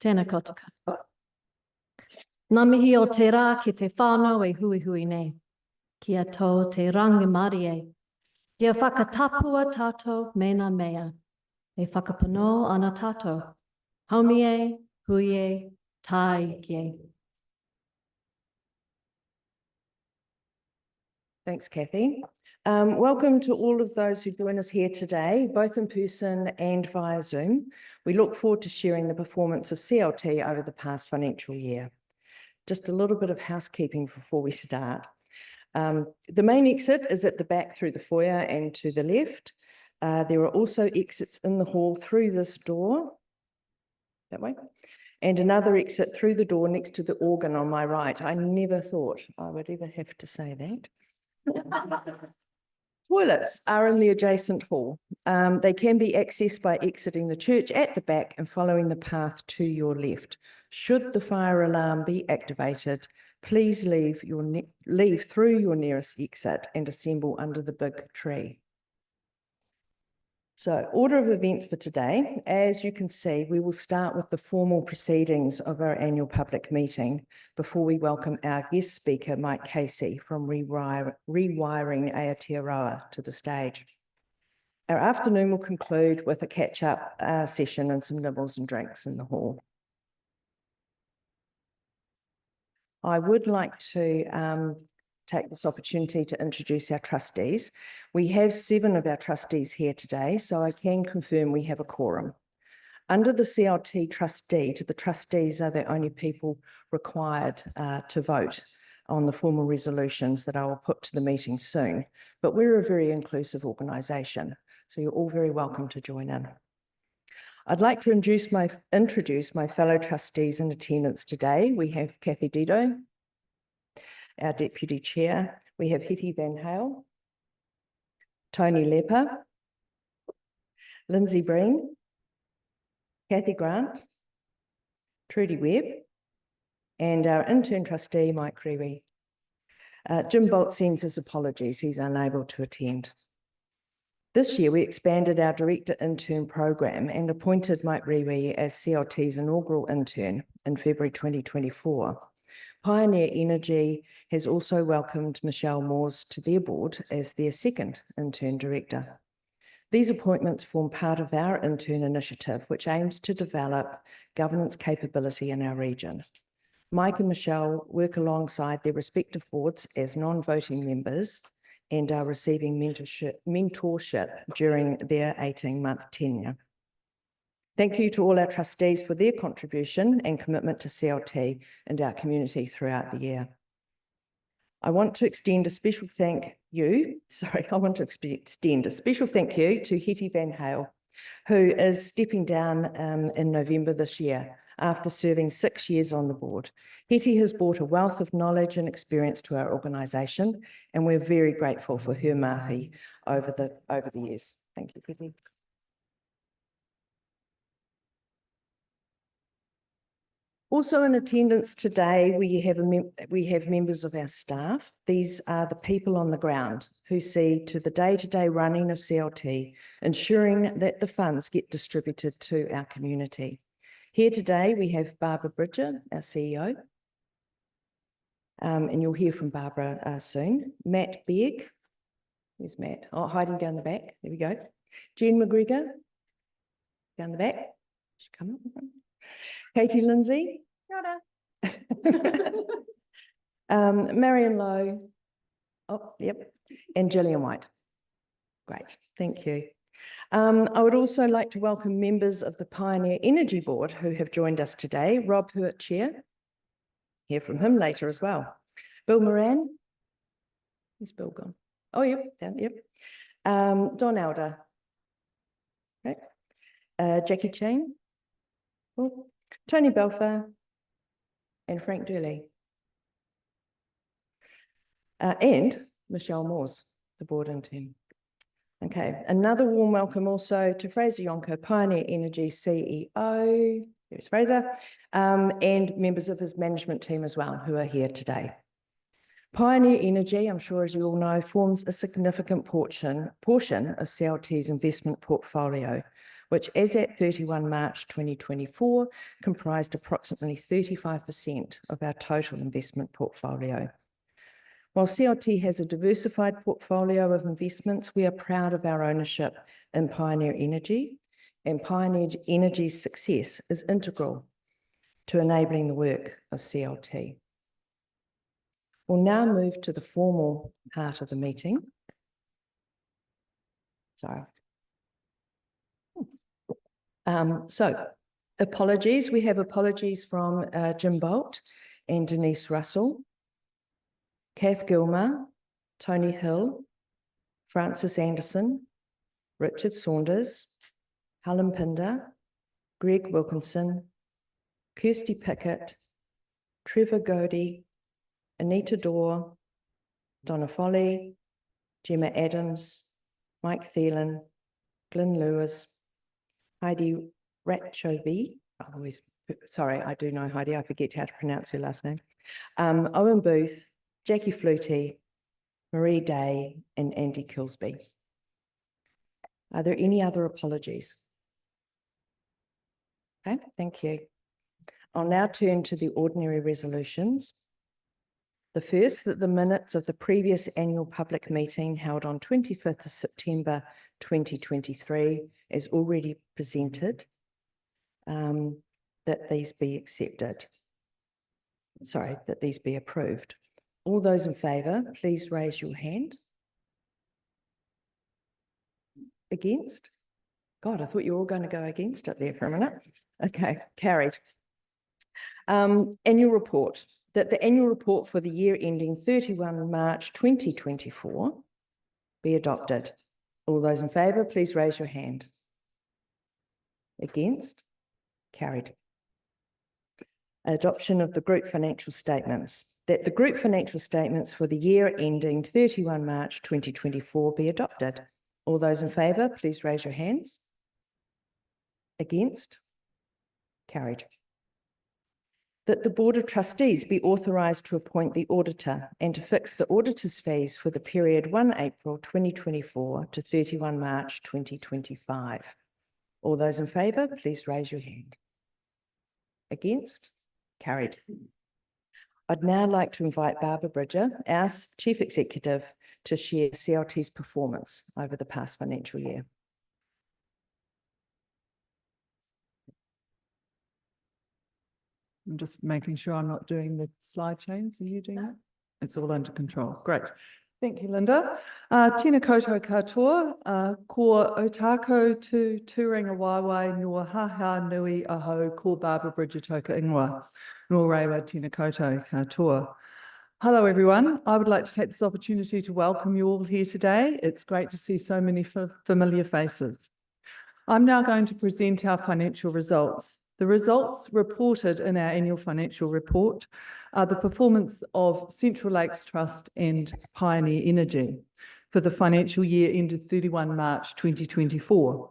Tēnā koutou. Ngā mihi o te rā ki te whānau e hui hui nei. Kia tō te rangimari e. Kia whakatapua tātou mēnā mea. E whakapano ana tātou. Haumi e, hui e, tai ki e. Thanks, Kathy. Welcome to all of those who join us here today, both in person and via Zoom. We look forward to sharing the performance of CLT over the past financial year. Just a little bit of housekeeping before we start. The main exit is at the back through the foyer and to the left. There are also exits in the hall through this door, that way, and another exit through the door next to the organ on my right. I never thought I would ever have to say that. Toilets are in the adjacent hall. They can be accessed by exiting the church at the back and following the path to your left. Should the fire alarm be activated, please leave through your nearest exit and assemble under the big tree. So, order of events for today. As you can see, we will start with the formal proceedings of our annual public meeting before we welcome our guest speaker, Mike Casey, from Rewiring Aotearoa to the stage. Our afternoon will conclude with a catch-up session and some nibbles and drinks in the hall. I would like to take this opportunity to introduce our trustees. We have 7 of our trustees here today, so I can confirm we have a quorum. Under the CLT trust deed, the trustees are the only people required to vote on the formal resolutions that I will put to the meeting soon. But we're a very inclusive organisation, so you're all very welcome to join in. I'd like to introduce my fellow trustees in attendance today. We have Kathy Dido, our Deputy Chair. We have Hetty Van Hale, Tony Lepper, Lindsay Breen, Kathy Grant, Trudy Webb, and our intern trustee, Mike Rewe. Jim Bolt sends his apologies, he's unable to attend. This year, we expanded our Director Intern program and appointed Mike Rewe as CLT's inaugural intern in February 2024. Pioneer Energy has also welcomed Michelle Moores to their board as their second intern director. These appointments form part of our intern initiative, which aims to develop governance capability in our region. Mike and Michelle work alongside their respective boards as non-voting members and are receiving mentorship during their 18-month tenure. Thank you to all our trustees for their contribution and commitment to CLT and our community throughout the year. I want to extend a special thank you to Hetty Van Hale, who is stepping down in November this year after serving 6 years on the board. Hetty has brought a wealth of knowledge and experience to our organisation, and we're very grateful for her mahi over the years. Thank you, Hetty. Also in attendance today, we have members of our staff. These are the people on the ground who see to the day-to-day running of CLT, ensuring that the funds get distributed to our community. Here today, we have Barbara Bridger, our CEO, and you'll hear from Barbara soon. Matt Begg, where's Matt? Oh, hiding down the back, there we go. Jen McGregor, down the back, she's coming. Katie Lindsay. Marion Lowe. Oh, yep. And Gillian White. Great, thank you. I would also like to welcome members of the Pioneer Energy Board who have joined us today. Rob Hurt, Chair. Hear from him later as well. Bill Moran. Where's Bill gone? Oh, yep, down, yep. Don Elder. Okay. Jackie Chain. Oh. Tony Belfer and Frank Durley. And Michelle Moores, the board intern. Okay, another warm welcome also to Fraser Yonker, Pioneer Energy CEO, there's Fraser, and members of his management team as well who are here today. Pioneer Energy, I'm sure as you all know, forms a significant portion of CLT's investment portfolio, which as at 31 March 2024 comprised approximately 35% of our total investment portfolio. While CLT has a diversified portfolio of investments, we are proud of our ownership in Pioneer Energy, and Pioneer Energy's success is integral to enabling the work of CLT. We'll now move to the formal part of the meeting. So apologies. We have apologies from Jim Bolt and Denise Russell, Kath Gilmer, Tony Hill, Francis Anderson, Richard Saunders, Helen Pinder, Greg Wilkinson, Kirsty Pickett, Trevor Godey, Anita Dorr, Donna Foley, Gemma Adams, Mike Thielen, Glyn Lewis, Heidi Ratchovi, sorry, I do know Heidi, I forget how to pronounce her last name, Owen Booth, Jackie Flutie, Marie Day, and Andy Kilsby. Are there any other apologies? Okay, thank you. I'll now turn to the ordinary resolutions. The first, that the minutes of the previous annual public meeting held on 25th of September 2023, as already presented, that these be accepted. Sorry, that these be approved. All those in favour, please raise your hand. Against? God, I thought you were all going to go against it there for a minute. Okay, carried. Annual report. That the annual report for the year ending 31 March 2024 be adopted. All those in favour, please raise your hand. Against? Carried. Adoption of the group financial statements. That the group financial statements for the year ending 31 March 2024 be adopted. All those in favour, please raise your hands. Against? Carried. That the Board of Trustees be authorised to appoint the auditor and to fix the auditor's fees for the period 1 April 2024 to 31 March 2025. All those in favour, please raise your hand. Against? Carried. I'd now like to invite Barbara Bridger, our Chief Executive, to share CLT's performance over the past financial year. I'm just making sure I'm not doing the slide chains. Are you doing that? It's all under control. Great. Thank you, Linda. Tēnā koutou katoa, ko otako tu turinga waiwai nua haha nui aho ko Barbara Bridger toka ingoa. Nō rewa tēnā koutou katoa. Hello, everyone. I would like to take this opportunity to welcome you all here today. It's great to see so many familiar faces. I'm now going to present our financial results. The results reported in our annual financial report are the performance of Central Lakes Trust and Pioneer Energy for the financial year ended 31 March 2024.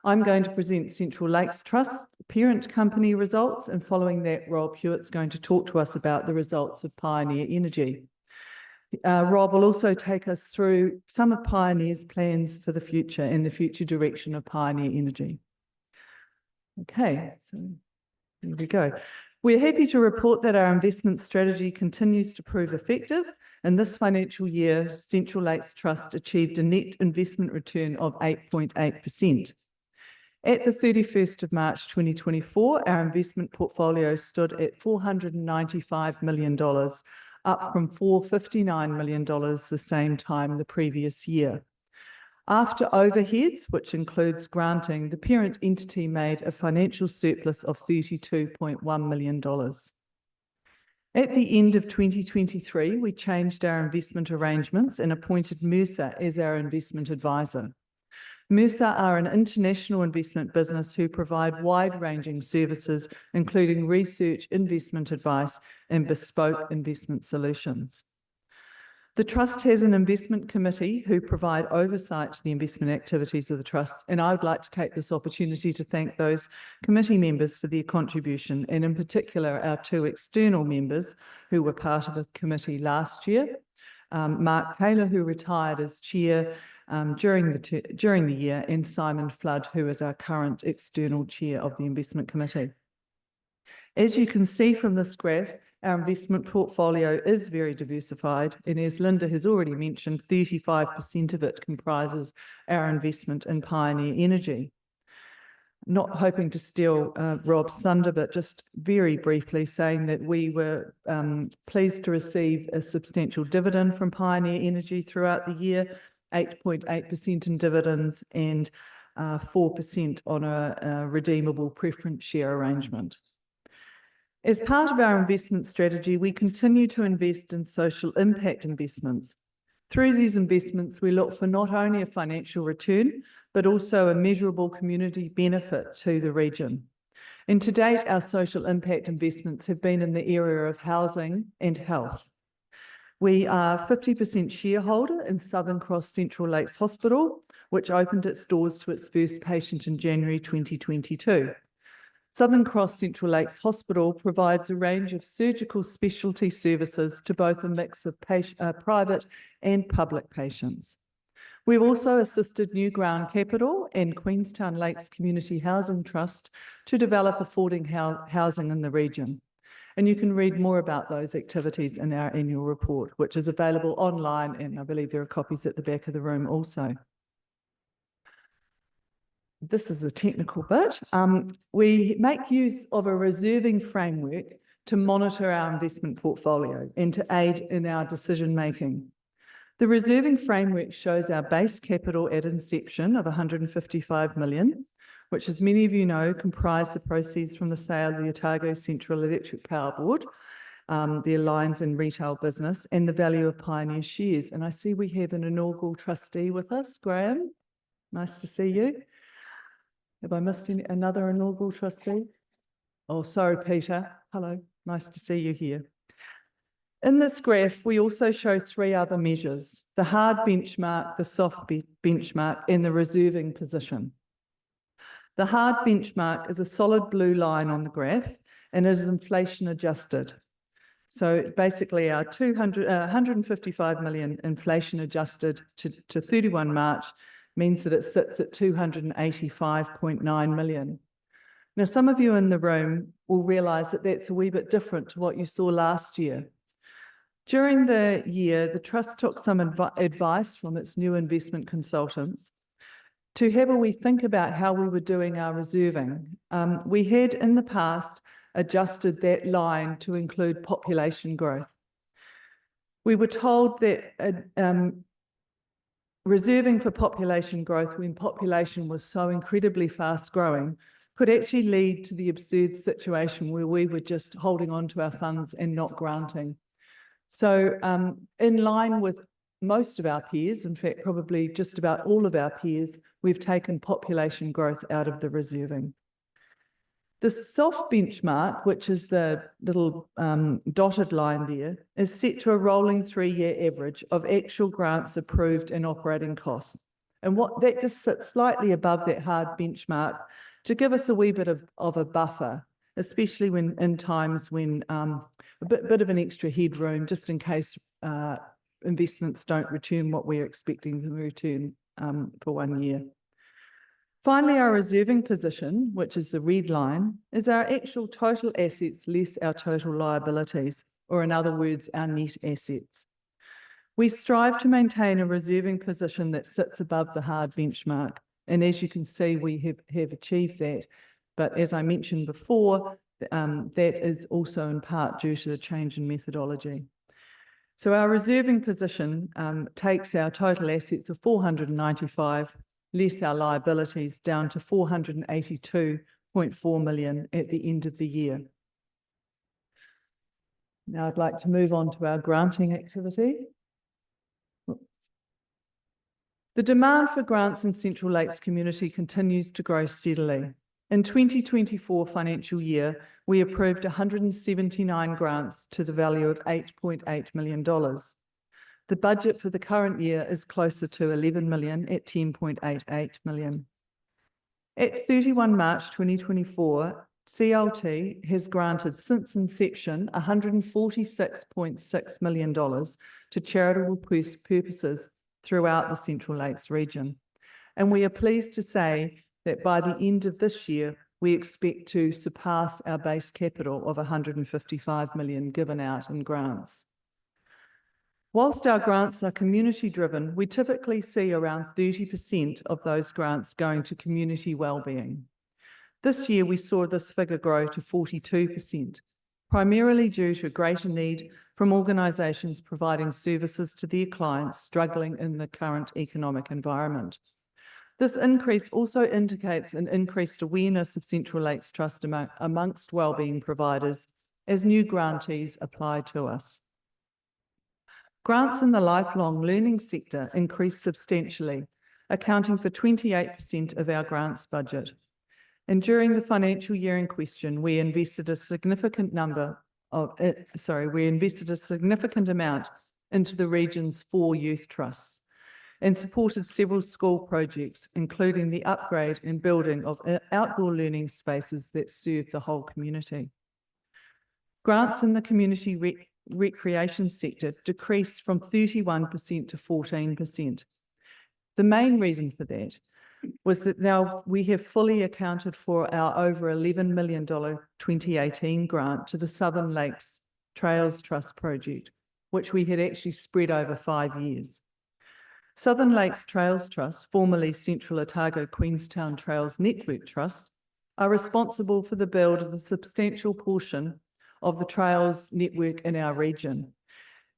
I'm going to present Central Lakes Trust parent company results, and following that, Rob Hewitt's going to talk to us about the results of Pioneer Energy. Rob will also take us through some of Pioneer's plans for the future and the future direction of Pioneer Energy. Okay, so here we go. We're happy to report that our investment strategy continues to prove effective. In this financial year, Central Lakes Trust achieved a net investment return of 8.8%. At the 31st of March 2024, our investment portfolio stood at $495 million, up from $459 million the same time the previous year. After overheads, which includes granting, the parent entity made a financial surplus of $32.1 million. At the end of 2023, we changed our investment arrangements and appointed Mercer as our investment advisor. Mercer are an international investment business who provide wide-ranging services, including research, investment advice, and bespoke investment solutions. The Trust has an investment committee who provide oversight to the investment activities of the Trust, and I would like to take this opportunity to thank those committee members for their contribution, and in particular our two external members who were part of the committee last year, Mark Taylor, who retired as chair, during the year, and Simon Flood, who is our current external chair of the Investment Committee. As you can see from this graph, our investment portfolio is very diversified, and as Linda has already mentioned, 35% of it comprises our investment in Pioneer Energy. Not hoping to steal Rob's thunder, but just very briefly saying that we were pleased to receive a substantial dividend from Pioneer Energy throughout the year, 8.8% in dividends and 4% on a redeemable preference share arrangement. As part of our investment strategy, we continue to invest in social impact investments. Through these investments, we look for not only a financial return, but also a measurable community benefit to the region. And to date, our social impact investments have been in the area of housing and health. We are 50% shareholder in Southern Cross Central Lakes Hospital, which opened its doors to its first patient in January 2022. Southern Cross Central Lakes Hospital provides a range of surgical specialty services to both a mix of private and public patients. We've also assisted Newground Capital and Queenstown Lakes Community Housing Trust to develop affording housing in the region. And you can read more about those activities in our annual report, which is available online, and I believe there are copies at the back of the room also. This is a technical bit. We make use of a reserving framework to monitor our investment portfolio and to aid in our decision making. The reserving framework shows our base capital at inception of 155 million, which, as many of you know, comprise the proceeds from the sale of the Otago Central Electric Power Board, the Alliance and retail business, and the value of Pioneer shares. And I see we have an inaugural trustee with us, Graham. Nice to see you. Have I missed another inaugural trustee? Oh, sorry, Peter. Hello, nice to see you here. In this graph, we also show three other measures: the hard benchmark, the soft benchmark, and the reserving position. The hard benchmark is a solid blue line on the graph and is inflation adjusted. So basically our 155 million inflation adjusted to 31 March means that it sits at 285.9 million. Now, some of you in the room will realise that that's a wee bit different to what you saw last year. During the year, the Trust took some advice from its new investment consultants to have a wee think about how we were doing our reserving. We had in the past adjusted that line to include population growth. We were told that reserving for population growth when population was so incredibly fast growing could actually lead to the absurd situation where we were just holding on to our funds and not granting. So in line with most of our peers, in fact, probably just about all of our peers, we've taken population growth out of the reserving. The soft benchmark, which is the little dotted line there, is set to a rolling 3-year average of actual grants approved and operating costs. And what that just sits slightly above that hard benchmark to give us a wee bit of a buffer, especially when in times when a bit of an extra headroom, just in case investments don't return what we're expecting them to return for 1 year. Finally, our reserving position, which is the red line, is our actual total assets less our total liabilities, or in other words, our net assets. We strive to maintain a reserving position that sits above the hard benchmark, and as you can see, we have achieved that. But as I mentioned before, that is also in part due to the change in methodology. So our reserving position takes our total assets of 495 less our liabilities down to 482.4 million at the end of the year. Now I'd like to move on to our granting activity. The demand for grants in Central Lakes community continues to grow steadily. In 2024 financial year, we approved 179 grants to the value of $8.8 million. The budget for the current year is closer to 11 million at 10.88 million. At 31 March 2024, CLT has granted since inception $146.6 million to charitable purposes throughout the Central Lakes region. And we are pleased to say that by the end of this year, we expect to surpass our base capital of 155 million given out in grants. Whilst our grants are community-driven, we typically see around 30% of those grants going to community wellbeing. This year, we saw this figure grow to 42%, primarily due to a greater need from organisations providing services to their clients struggling in the current economic environment. This increase also indicates an increased awareness of Central Lakes Trust amongst wellbeing providers as new grantees apply to us. Grants in the lifelong learning sector increased substantially, accounting for 28% of our grants budget. And during the financial year in question, we invested a significant amount into the region's 4 youth trusts and supported several school projects, including the upgrade and building of outdoor learning spaces that serve the whole community. Grants in the community recreation sector decreased from 31% to 14%. The main reason for that was that now we have fully accounted for our over $11 million 2018 grant to the Southern Lakes Trails Trust project, which we had actually spread over 5 years. Southern Lakes Trails Trust, formerly Central Otago Queenstown Trails Network Trust, are responsible for the build of a substantial portion of the trails network in our region.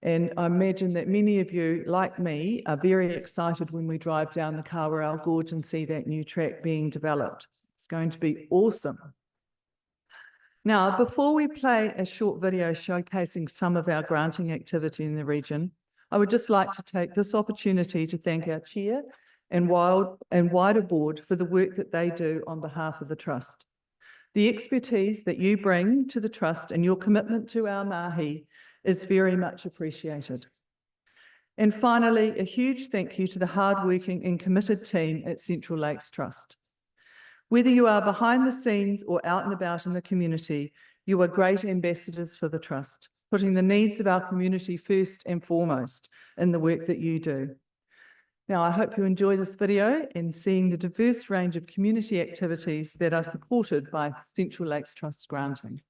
And I imagine that many of you, like me, are very excited when we drive down the Kawerau Gorge and see that new track being developed. It's going to be awesome. Now, before we play a short video showcasing some of our granting activity in the region, I would just like to take this opportunity to thank our chair and wider board for the work that they do on behalf of the Trust. The expertise that you bring to the Trust and your commitment to our mahi is very much appreciated. And finally, a huge thank you to the hardworking and committed team at Central Lakes Trust. Whether you are behind the scenes or out and about in the community, you are great ambassadors for the Trust, putting the needs of our community first and foremost in the work that you do. Now, I hope you enjoy this video and seeing the diverse range of community activities that are supported by Central Lakes Trust granting.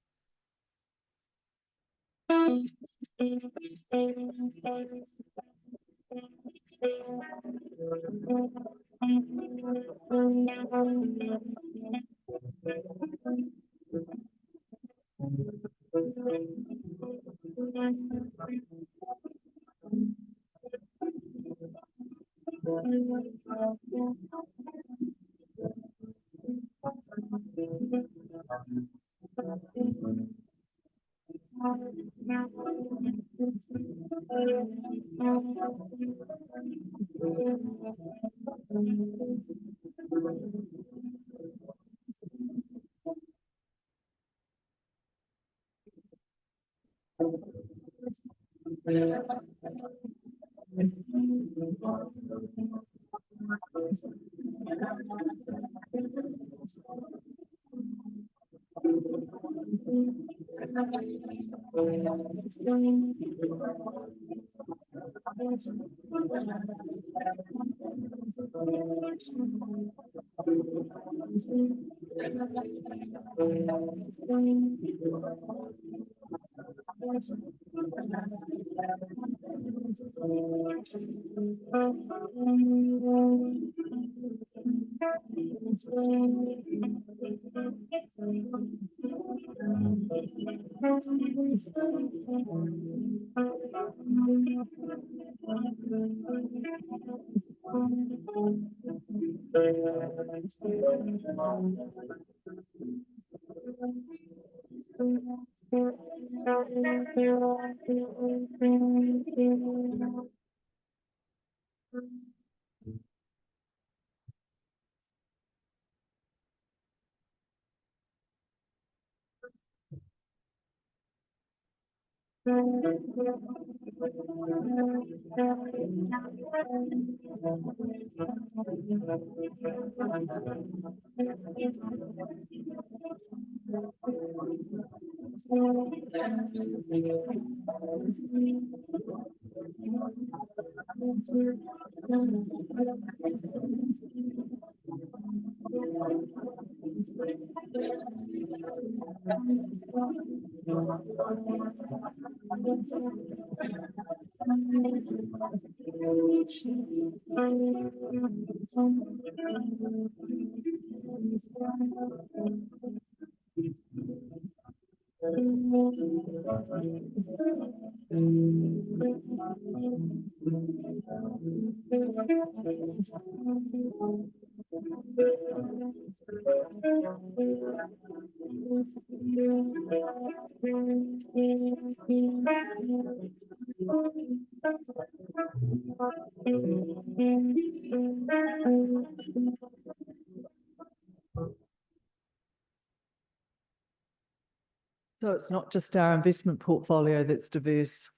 So it's not just our investment portfolio that's diverse.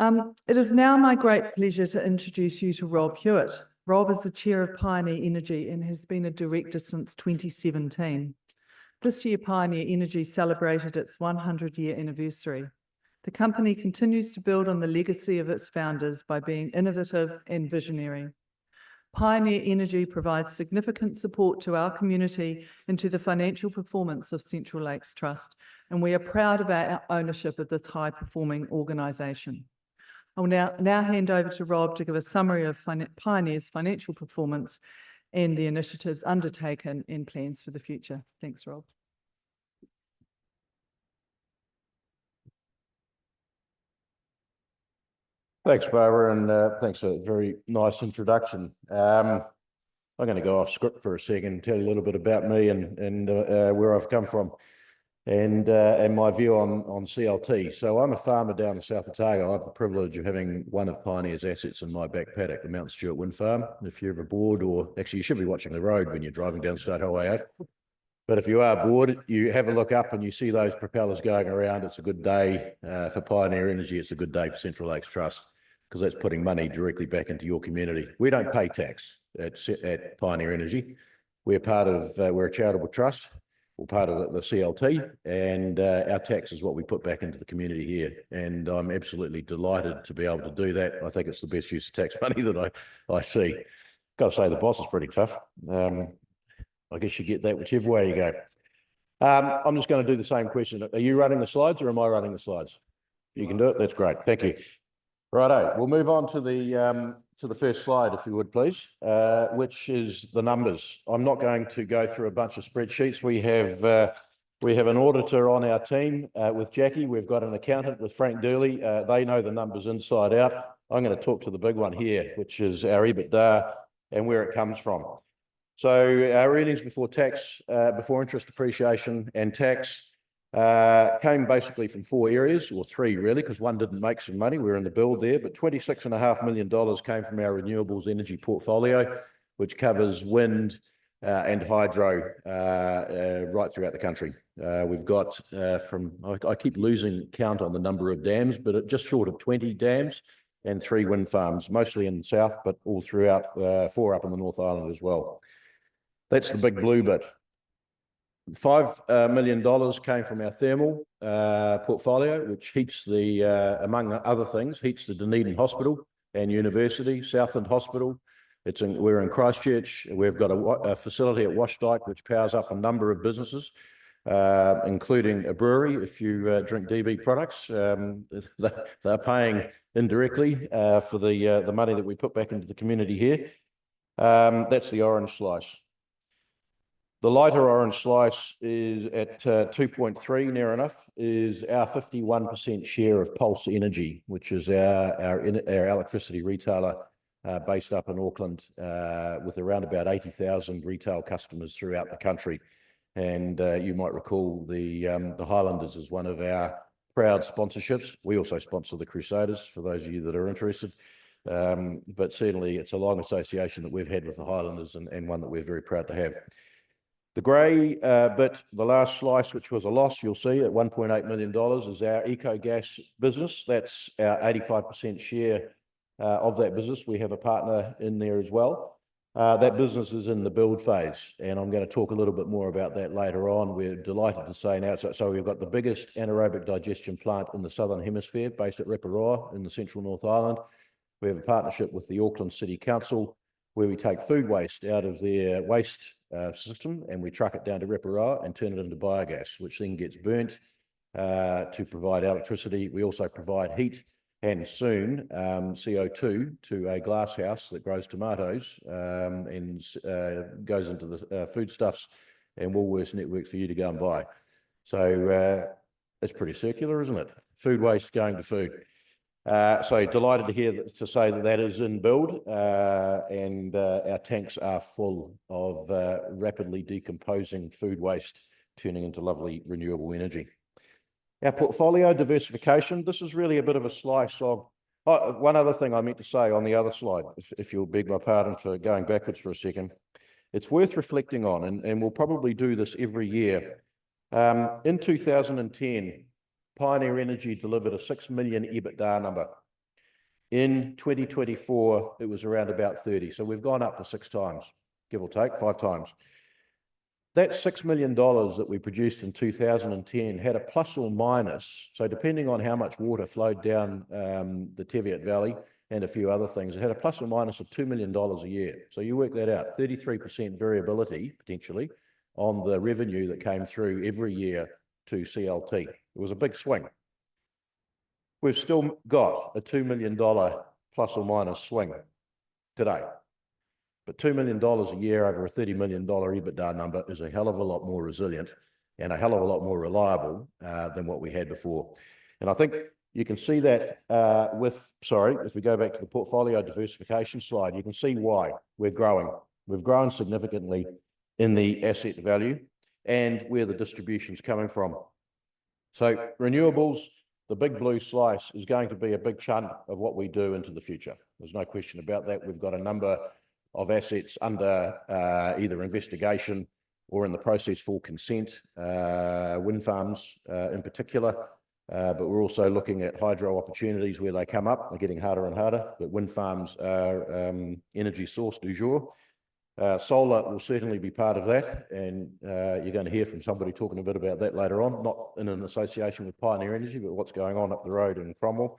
It is now my great pleasure to introduce you to Rob Hewitt. Rob is the chair of Pioneer Energy and has been a director since 2017. This year, Pioneer Energy celebrated its 100-year anniversary. The company continues to build on the legacy of its founders by being innovative and visionary. Pioneer Energy provides significant support to our community and to the financial performance of Central Lakes Trust, and we are proud of our ownership of this high-performing organisation. I will now hand over to Rob to give a summary of Pioneer's financial performance and the initiatives undertaken and plans for the future. Thanks, Rob. Thanks, Barbara, and thanks for a very nice introduction. I'm going to go off script for a second and tell you a little bit about me and where I've come from and my view on CLT. So I'm a farmer down in South Otago. I have the privilege of having one of Pioneer's assets in my back paddock, the Mount Stewart Wind Farm. If you're ever bored, or actually you should be watching the road when you're driving down State Highway 8. But if you are bored, you have a look up and you see those propellers going around. It's a good day for Pioneer Energy. It's a good day for Central Lakes Trust, because that's putting money directly back into your community. We don't pay tax at Pioneer Energy. We're a charitable trust. We're part of the CLT, and our tax is what we put back into the community here. And I'm absolutely delighted to be able to do that. I think it's the best use of tax money that I see. Got to say, the boss is pretty tough. I guess you get that whichever way you go. I'm just going to do the same question. Are you running the slides or am I running the slides? You can do it. That's great. Thank you. Righto, we'll move on to the first slide, if you would, please, which is the numbers. I'm not going to go through a bunch of spreadsheets. We have an auditor on our team with Jackie. We've got an accountant with Frank Durley. They know the numbers inside out. I'm going to talk to the big one here, which is our EBITDA and where it comes from. So our earnings before tax, before interest, depreciation and tax, came basically from 4 areas, or 3 really, because one didn't make some money. We're in the build there, but $26.5 million came from our renewables energy portfolio, which covers wind and hydro right throughout the country. We've got I keep losing count on the number of dams, but just short of 20 dams and 3 wind farms, mostly in the south, but all throughout, 4 up in the North Island as well. That's the big blue bit. $5 million came from our thermal portfolio, which heats among other things, heats the Dunedin Hospital and University, Southland Hospital. We're in Christchurch. We've got a facility at Washdyke, which powers up a number of businesses, including a brewery. If you drink DB products, they're paying indirectly for the money that we put back into the community here. That's the orange slice. The lighter orange slice is at 2.3, near enough, is our 51% share of Pulse Energy, which is our electricity retailer based up in Auckland with around about 80,000 retail customers throughout the country. And you might recall the Highlanders is one of our proud sponsorships. We also sponsor the Crusaders, for those of you that are interested. But certainly it's a long association that we've had with the Highlanders and one that we're very proud to have. The grey bit, the last slice, which was a loss, you'll see at $1.8 million, is our EcoGas business. That's our 85% share of that business. We have a partner in there as well. That business is in the build phase, and I'm going to talk a little bit more about that later on. We're delighted to say now, so we've got the biggest anaerobic digestion plant in the Southern Hemisphere, based at Reparoa in the central North Island. We have a partnership with the Auckland City Council where we take food waste out of their waste system and we truck it down to Reparoa and turn it into biogas, which then gets burnt to provide electricity. We also provide heat and soon CO2 to a glass house that grows tomatoes and goes into the foodstuffs and Woolworths network for you to go and buy. So it's pretty circular, isn't it? Food waste going to food. So delighted to hear to say that that is in build and our tanks are full of rapidly decomposing food waste turning into lovely renewable energy. Our portfolio diversification, this is really a bit of a slice of, one other thing I meant to say on the other slide, if you'll beg my pardon for going backwards for a second. It's worth reflecting on, and we'll probably do this every year. In 2010, Pioneer Energy delivered a 6 million EBITDA number. In 2024, it was around about 30. So we've gone up to 6 times, give or take, 5 times. That $6 million that we produced in 2010 had a plus or minus. So depending on how much water flowed down the Teviot Valley and a few other things, it had a plus or minus of $2 million a year. So you work that out, 33% variability potentially on the revenue that came through every year to CLT. It was a big swing. We've still got a $2 million plus or minus swing today. But $2 million a year over a $30 million EBITDA number is a hell of a lot more resilient and a hell of a lot more reliable than what we had before. And I think you can see that if we go back to the portfolio diversification slide, you can see why we're growing. We've grown significantly in the asset value and where the distribution's coming from. So renewables, the big blue slice, is going to be a big chunk of what we do into the future. There's no question about that. We've got a number of assets under either investigation or in the process for consent, wind farms in particular, but we're also looking at hydro opportunities where they come up. They're getting harder and harder, but wind farms are energy source du jour. Solar will certainly be part of that, and you're going to hear from somebody talking a bit about that later on, not in an association with Pioneer Energy, but what's going on up the road in Cromwell.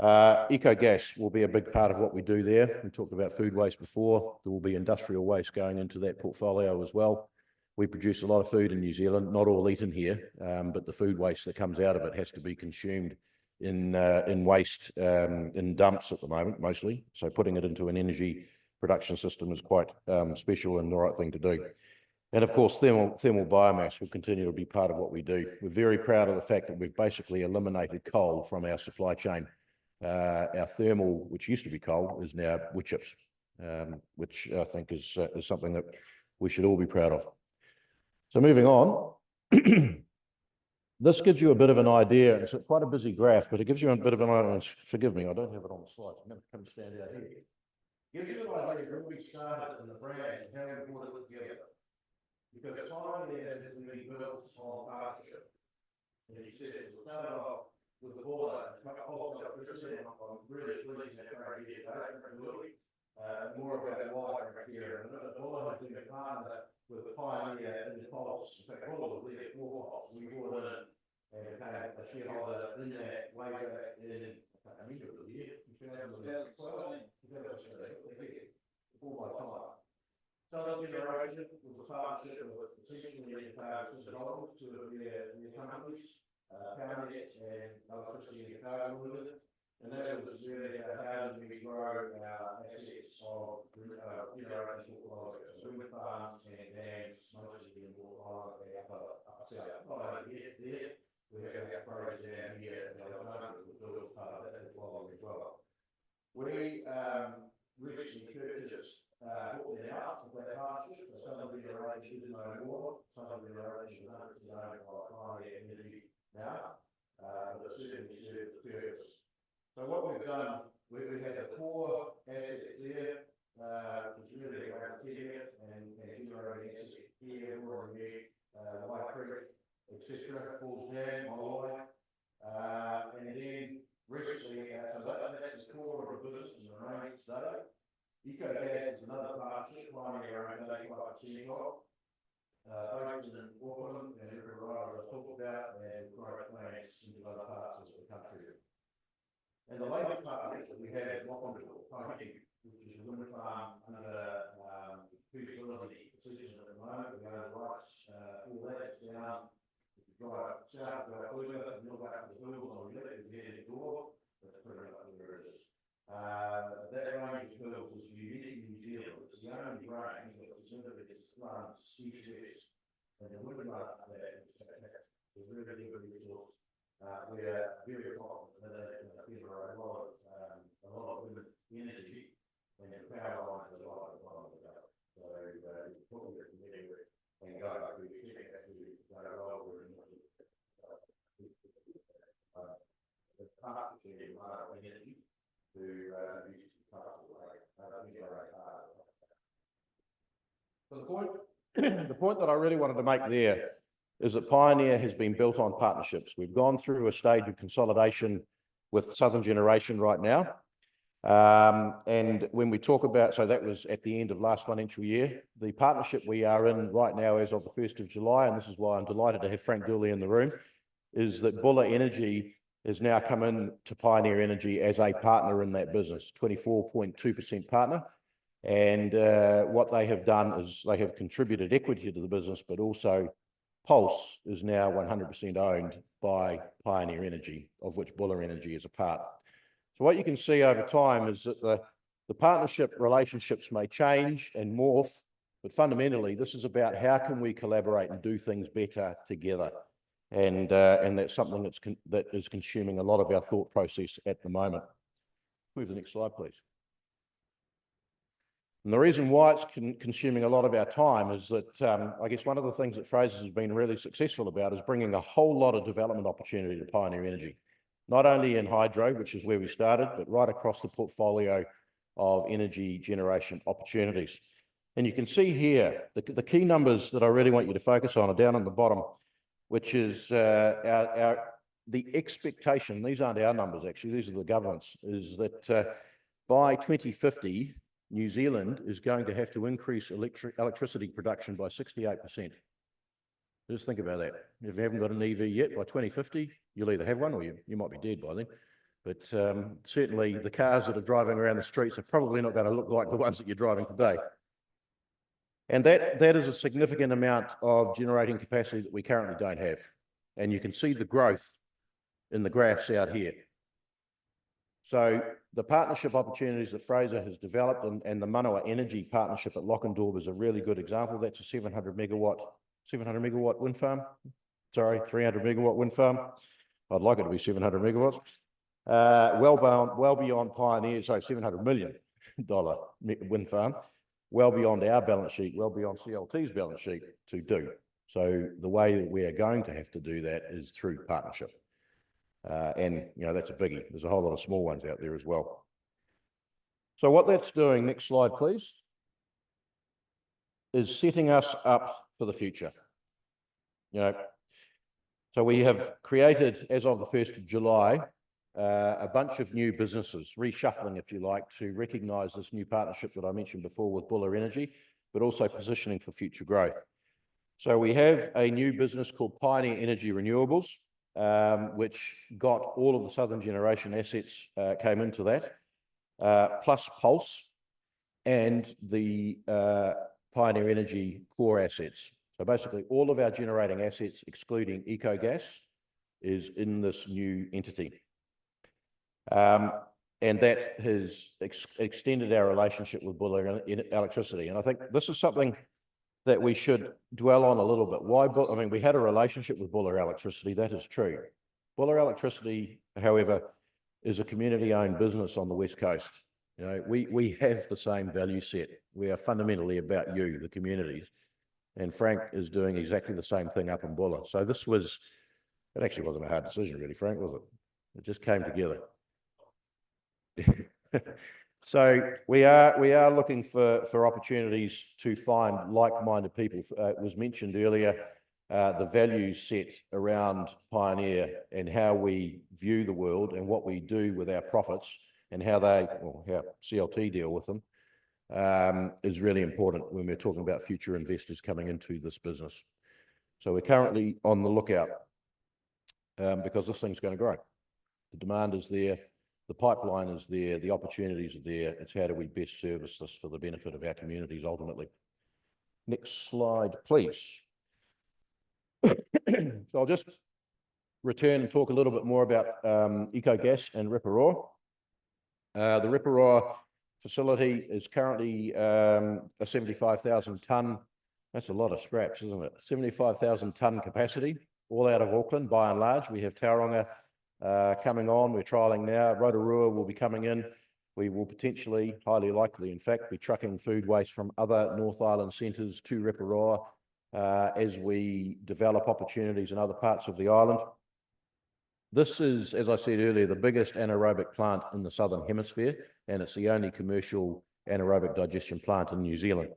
Ecogas will be a big part of what we do there. We talked about food waste before. There will be industrial waste going into that portfolio as well. We produce a lot of food in New Zealand, not all eaten here, but the food waste that comes out of it has to be consumed in waste, in dumps at the moment, mostly. So putting it into an energy production system is quite special and the right thing to do. And of course, thermal biomass will continue to be part of what we do. We're very proud of the fact that we've basically eliminated coal from our supply chain. Our thermal, which used to be coal, is now wood chips, which I think is something that we should all be proud of. So moving on, this gives you a bit of an idea. It's quite a busy graph, but it gives you a bit of an idea. Forgive me, I don't have it on the slides. I'm going to come stand out here. Gives you an idea of where we started in the brands and how we brought it together. Because Pioneer has been built on partnership. And he said it started off with the border, wholesale electricity. I'm really pleased that right here today. More about why right here. And the border has been a partner with the Pioneer in the Pulse. In fact, all of the four we brought in and became a shareholder in that later in, I can't remember the year, 2012. Before my time. Southern Generation was a partnership with essentially St Dollars, two of their companies, Powernet and Electricity and Power Limited. And that was really how do we grow our assets of generation portfolios, wind farms and dams, mostly in North Island and up south. Not only here, we have our projects down here in Alexandria, which was part of that portfolio as well. We recently purchased Hawke's out of that partnership, so Southern Generation is no more. Southern Generation is 100% owned by Pioneer Energy now, but it certainly serves the purpose. So what we've done, we had the core assets there, which is really around Teviot and generating assets here, Warringah, White Creek, etc., Falls Dam, Molloy, and then recently, so that's the core of the business and remains today. Ecogas is another partnership, Pioneer owns 85% of. Focused in Auckland and Reparoa, as I talked about, and growth plans into other parts of the country. And the latest partnership that we have is Lockondor, which is a wind farm under feasibility decision at the moment. We own the rights for that. It's down, if you drive south of Auckland and look up the hills on the left, you get in the door. That's pretty much where it is. That range of hills is unique in New Zealand. It's the only range that specifically runs east-west. And the wind run up there is fantastic. It's really good resource. We are very confident that it's going to deliver a lot of wind energy and the power lines are right at the bottom of the belt. So what we're familiar with and go, we expect that to go over and the partnership in energy to use so the point that I really wanted to make there is that Pioneer has been built on partnerships. We've gone through a stage of consolidation with Southern Generation right now. And when we talk about, so that was at the end of last financial year, the partnership we are in right now as of the 1st of July, and this is why I'm delighted to have Frank Dooley in the room, is that Buller Energy has now come in to Pioneer Energy as a partner in that business, 24.2% partner. And what they have done is they have contributed equity to the business, but also Pulse is now 100% owned by Pioneer Energy, of which Buller Energy is a part. So what you can see over time is that the partnership relationships may change and morph, but fundamentally this is about how can we collaborate and do things better together. And that's something that is consuming a lot of our thought process at the moment. Move to the next slide, please. And the reason why it's consuming a lot of our time is that I guess one of the things that Frasers has been really successful about is bringing a whole lot of development opportunity to Pioneer Energy, not only in hydro, which is where we started, but right across the portfolio of energy generation opportunities. And you can see here, the key numbers that I really want you to focus on are down on the bottom, which is the expectation, these aren't our numbers actually, these are the government's, is that by 2050, New Zealand is going to have to increase electricity production by 68%. Just think about that. If you haven't got an EV yet, by 2050, you'll either have one or you might be dead by then. But certainly the cars that are driving around the streets are probably not going to look like the ones that you're driving today. And that is a significant amount of generating capacity that we currently don't have. And you can see the growth in the graphs out here. So the partnership opportunities that Fraser has developed and the Manawa Energy partnership at Lockondor was a really good example. That's a 700 megawatt wind farm. Sorry, 300 megawatt wind farm. I'd like it to be 700 megawatts. Well beyond Pioneer, sorry, $700 million wind farm. Well beyond our balance sheet, well beyond CLT's balance sheet to do. So the way that we are going to have to do that is through partnership. And, you know, that's a biggie. There's a whole lot of small ones out there as well. So what that's doing, next slide, please, is setting us up for the future. You know, so we have created, as of the 1st of July, a bunch of new businesses, reshuffling, if you like, to recognise this new partnership that I mentioned before with Buller Energy, but also positioning for future growth. So we have a new business called Pioneer Energy Renewables, which got all of the Southern Generation assets came into that, plus Pulse and the Pioneer Energy core assets. So basically all of our generating assets, excluding EcoGas, is in this new entity. And that has extended our relationship with Buller Electricity. And I think this is something that we should dwell on a little bit. Why? I mean, we had a relationship with Buller Electricity, that is true. Buller Electricity, however, is a community-owned business on the West Coast. You know, we have the same value set. We are fundamentally about you, the communities. And Frank is doing exactly the same thing up in Buller. So this was, it actually wasn't a hard decision really, Frank, was it? It just came together. So we are looking for opportunities to find like-minded people. It was mentioned earlier, the values set around Pioneer and how we view the world and what we do with our profits and how how CLT deal with them is really important when we're talking about future investors coming into this business. So we're currently on the lookout because this thing's going to grow. The demand is there. the pipeline is there, the opportunities are there. It's how do we best service this for the benefit of our communities ultimately. Next slide, please. So I'll just return and talk a little bit more about Ecogas and Riparoa. The Riparoa facility is currently a 75,000 tonne. That's a lot of scraps, isn't it? 75,000 tonne capacity, all out of Auckland by and large. We have Tauranga coming on. We're trialling now. Rotorua will be coming in. We will potentially, highly likely, in fact, be trucking food waste from other North Island centres to Riparoa as we develop opportunities in other parts of the island. This is, as I said earlier, the biggest anaerobic plant in the Southern Hemisphere, and it's the only commercial anaerobic digestion plant in New Zealand.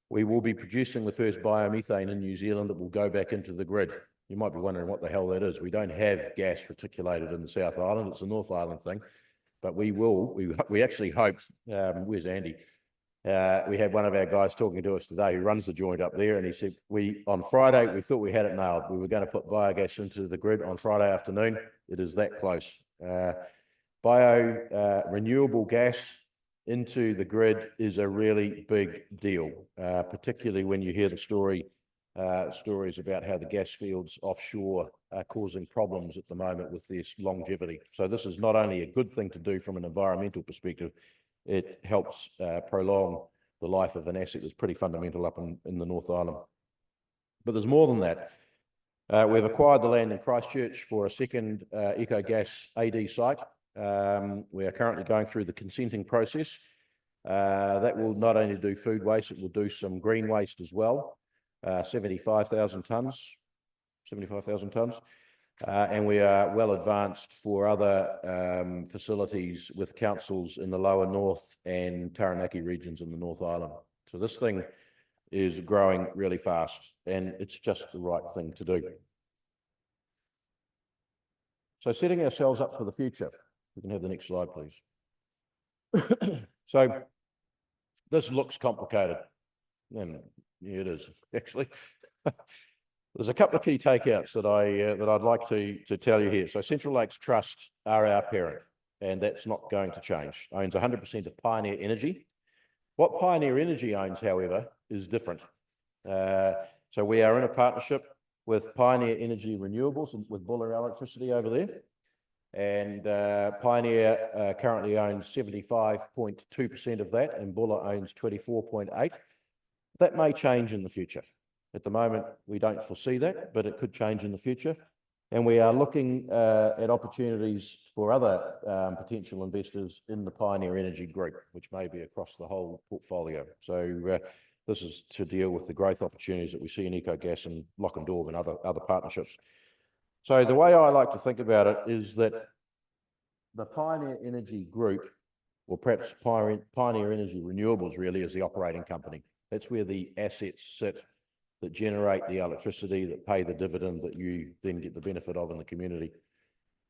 We will be producing the first biomethane in New Zealand that will go back into the grid. You might be wondering what the hell that is. We don't have gas reticulated in the South Island. It's a North Island thing, but we will. We actually hoped, where's Andy? We had one of our guys talking to us today who runs the joint up there, and he said, on Friday, we thought we had it nailed. We were going to put biogas into the grid on Friday afternoon. It is that close. Renewable gas into the grid is a really big deal, particularly when you hear the stories about how the gas fields offshore are causing problems at the moment with their longevity. So this is not only a good thing to do from an environmental perspective, it helps prolong the life of an asset that's pretty fundamental up in the North Island. But there's more than that. We've acquired the land in Christchurch for a second Ecogas AD site. We are currently going through the consenting process. That will not only do food waste, it will do some green waste as well. 75,000 tonnes. And we are well advanced for other facilities with councils in the lower north and Taranaki regions in the North Island. So this thing is growing really fast, and it's just the right thing to do. So setting ourselves up for the future. We can have the next slide, please. So this looks complicated, and yeah, it is actually. There's a couple of key takeouts that I'd like to tell you here. So Central Lakes Trust are our parent, and that's not going to change. Owns 100% of Pioneer Energy. What Pioneer Energy owns, however, is different. So we are in a partnership with Pioneer Energy Renewables and with Buller Electricity over there. And Pioneer currently owns 75.2% of that, and Buller owns 24.8%. That may change in the future. At the moment, we don't foresee that, but it could change in the future. And we are looking at opportunities for other potential investors in the Pioneer Energy group, which may be across the whole portfolio. So this is to deal with the growth opportunities that we see in Ecogas and Lochindaub and other partnerships. So the way I like to think about it is that the Pioneer Energy group, or perhaps Pioneer Energy Renewables really, is the operating company. That's where the assets sit that generate the electricity, that pay the dividend that you then get the benefit of in the community.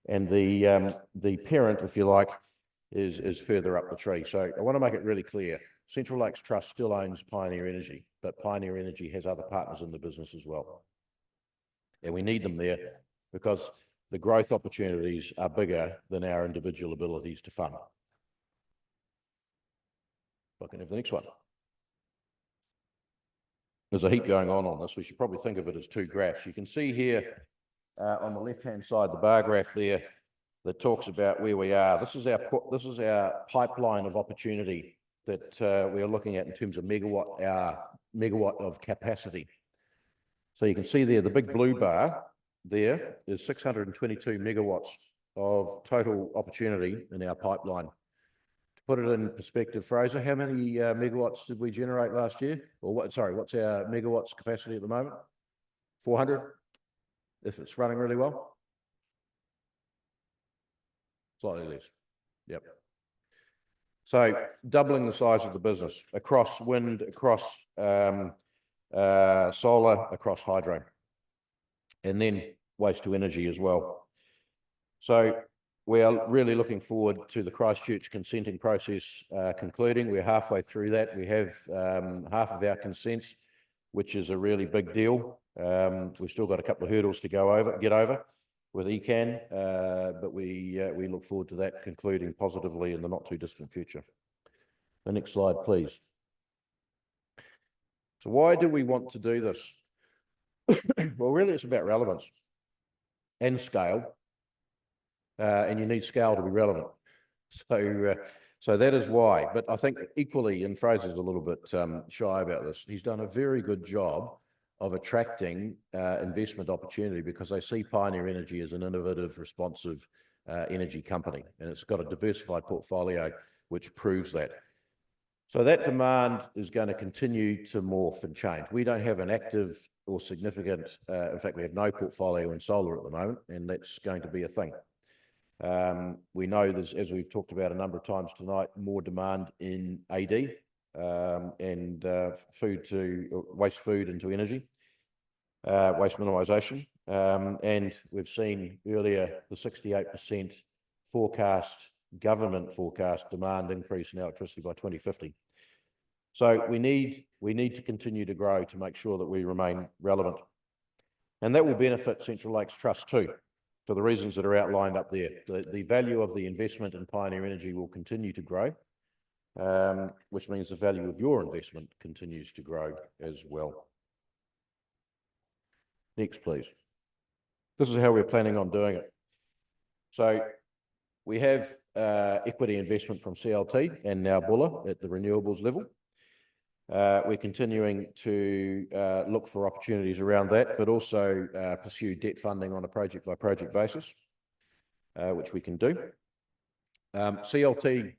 And the parent, if you like, is further up the tree. So I want to make it really clear. Central Lakes Trust still owns Pioneer Energy, but Pioneer Energy has other partners in the business as well. And we need them there because the growth opportunities are bigger than our individual abilities to fund. If I can have the next one. There's a heap going on this. We should probably think of it as two graphs. You can see here on the left-hand side, the bar graph there that talks about where we are. This is our pipeline of opportunity that we are looking at in terms of megawatt of capacity. So you can see there, the big blue bar there is 622 megawatts of total opportunity in our pipeline. To put it in perspective, Fraser, how many megawatts did we generate last year? Or what's our megawatts capacity at the moment? 400, if it's running really well? Slightly less. Yep. So doubling the size of the business across wind, across solar, across hydro, and then waste to energy as well. So we are really looking forward to the Christchurch consenting process concluding. We're halfway through that. We have half of our consents, which is a really big deal. We've still got a couple of hurdles to get over. with ECAN, but we look forward to that concluding positively in the not too distant future. The next slide, please. So why do we want to do this? Well, really, it's about relevance and scale, and you need scale to be relevant. So that is why. But I think equally, and Fraser's a little bit shy about this, he's done a very good job of attracting investment opportunity because they see Pioneer Energy as an innovative, responsive energy company, and it's got a diversified portfolio which proves that. So that demand is going to continue to morph and change. We don't have an active or significant, in fact, we have no portfolio in solar at the moment, and that's going to be a thing. We know there's, as we've talked about a number of times tonight, more demand in AD and waste food into energy, waste minimisation. And we've seen earlier the 68% government forecast demand increase in electricity by 2050. So we need to continue to grow to make sure that we remain relevant. And that will benefit Central Lakes Trust too, for the reasons that are outlined up there. The value of the investment in Pioneer Energy will continue to grow, which means the value of your investment continues to grow as well. Next, please. This is how we're planning on doing it. So we have equity investment from CLT and now Buller at the renewables level. We're continuing to look for opportunities around that, but also pursue debt funding on a project-by-project basis, which we can do. CLT,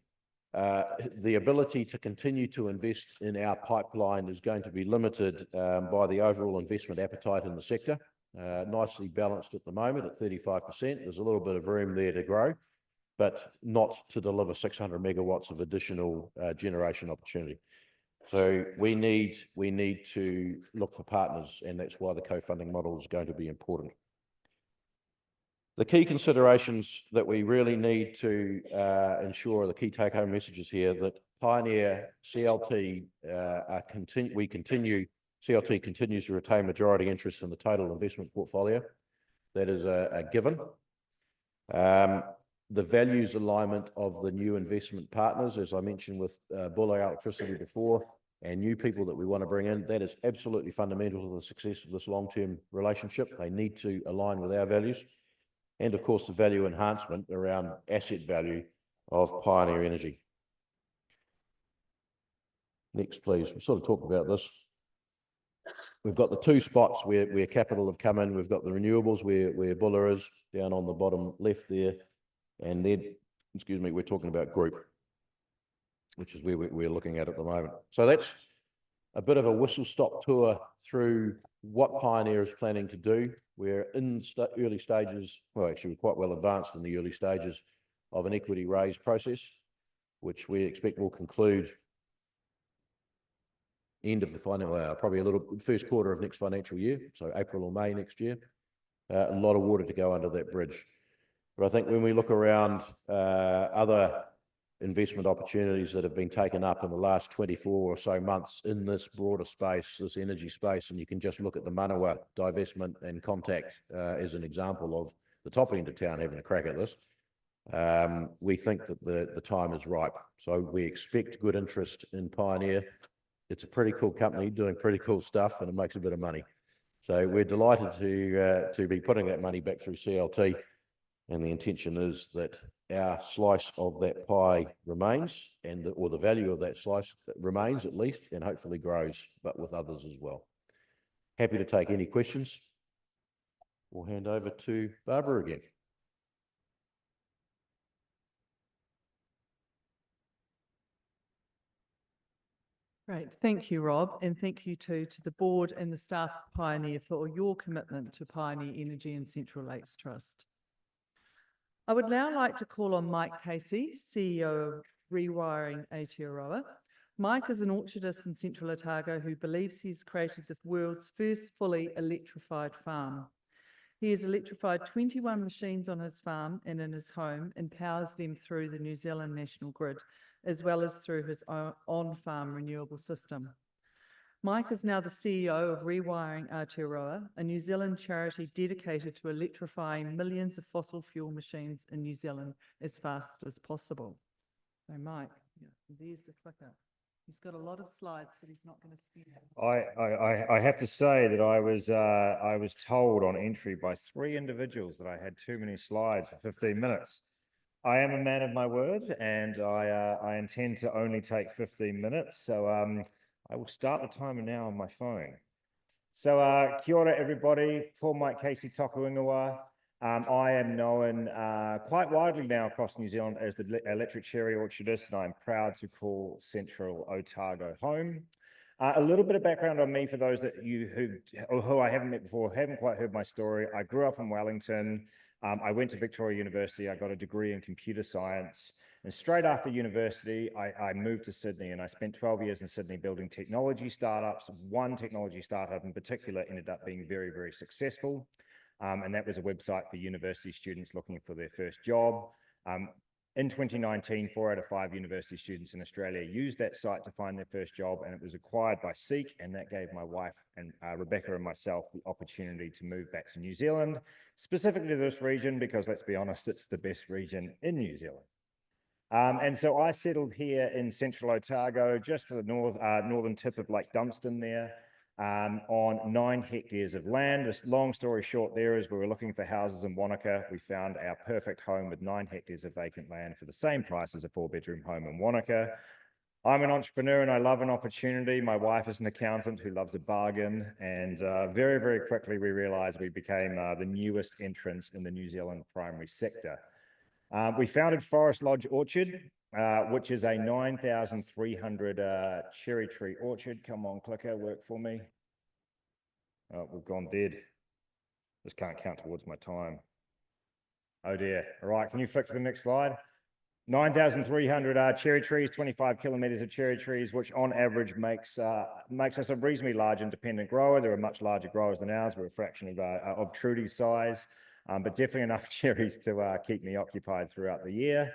the ability to continue to invest in our pipeline is going to be limited by the overall investment appetite in the sector. Nicely balanced at the moment at 35%. There's a little bit of room there to grow, but not to deliver 600 megawatts of additional generation opportunity. So we need to look for partners, and that's why the co-funding model is going to be important. The key considerations that we really need to ensure, the key take-home messages here, that Pioneer CLT CLT continues to retain majority interest in the total investment portfolio. That is a given. The values alignment of the new investment partners, as I mentioned with Buller Electricity before, and new people that we want to bring in, that is absolutely fundamental to the success of this long-term relationship. They need to align with our values. And of course, the value enhancement around asset value of Pioneer Energy. Next, please. We sort of talked about this. We've got the two spots where capital have come in. We've got the renewables where Buller is down on the bottom left there. And then, excuse me, we're talking about group, which is where we're looking at the moment. So that's a bit of a whistle-stop tour through what Pioneer is planning to do. We're in early stages, well, actually we're quite well advanced in the early stages of an equity raise process, which we expect will conclude end of the financial, probably first quarter of next financial year, so April or May next year. A lot of water to go under that bridge. But I think when we look around other investment opportunities that have been taken up in the last 24 or so months in this broader space, this energy space, and you can just look at the Manawa divestment and Contact as an example of the top end of town having a crack at this. We think that the time is ripe. So we expect good interest in Pioneer. It's a pretty cool company doing pretty cool stuff, and it makes a bit of money. So we're delighted to be putting that money back through CLT. And the intention is that our slice of that pie remains, or the value of that slice remains at least, and hopefully grows, but with others as well. Happy to take any questions. We'll hand over to Barbara again. Great. Thank you, Rob. And thank you to the board and the staff of Pioneer for your commitment to Pioneer Energy and Central Lakes Trust. I would now like to call on Mike Casey, CEO of Rewiring Aotearoa. Mike is an orchardist in Central Otago who believes he's created the world's first fully electrified farm. He has electrified 21 machines on his farm and in his home and powers them through the New Zealand National Grid, as well as through his on-farm renewable system. Mike is now the CEO of Rewiring Aotearoa, a New Zealand charity dedicated to electrifying millions of fossil fuel machines in New Zealand as fast as possible. So Mike, yeah, there's the clicker. He's got a lot of slides, but he's not going to speak. I have to say that I was told on entry by 3 individuals that I had too many slides for 15 minutes. I am a man of my word, and I intend to only take 15 minutes. So I will start the timer now on my phone. So kia ora everybody, ko Mike Casey toku ingoa. I am known quite widely now across New Zealand as the electric cherry orchardist, and I'm proud to call Central Otago home. A little bit of background on me for those that who I haven't met before, haven't quite heard my story. I grew up in Wellington. I went to Victoria University. I got a degree in computer science. And straight after university, I moved to Sydney, and I spent 12 years in Sydney building technology startups. One technology startup in particular ended up being very, very successful. And that was a website for university students looking for their first job. In 2019, 4 out of 5 university students in Australia used that site to find their first job, and it was acquired by Seek, and that gave my wife and Rebecca and myself the opportunity to move back to New Zealand, specifically to this region, because let's be honest, it's the best region in New Zealand. And so I settled here in Central Otago, just to the northern tip of Lake Dunstan there, on 9 hectares of land. This long story short there is we were looking for houses in Wanaka. We found our perfect home with 9 hectares of vacant land for the same price as a 4-bedroom home in Wanaka. I'm an entrepreneur and I love an opportunity. My wife is an accountant who loves a bargain. And very, very quickly we realized we became the newest entrants in the New Zealand primary sector. We founded Forest Lodge Orchard, which is a 9,300 cherry tree orchard. Come on, clicker, work for me. Oh, we've gone dead. Just can't count towards my time. Oh dear. All right, can you flick to the next slide? 9,300 cherry trees, 25 kilometres of cherry trees, which on average makes us a reasonably large independent grower. There are much larger growers than ours. We're a fraction of Trudy's size. But definitely enough cherries to keep me occupied throughout the year.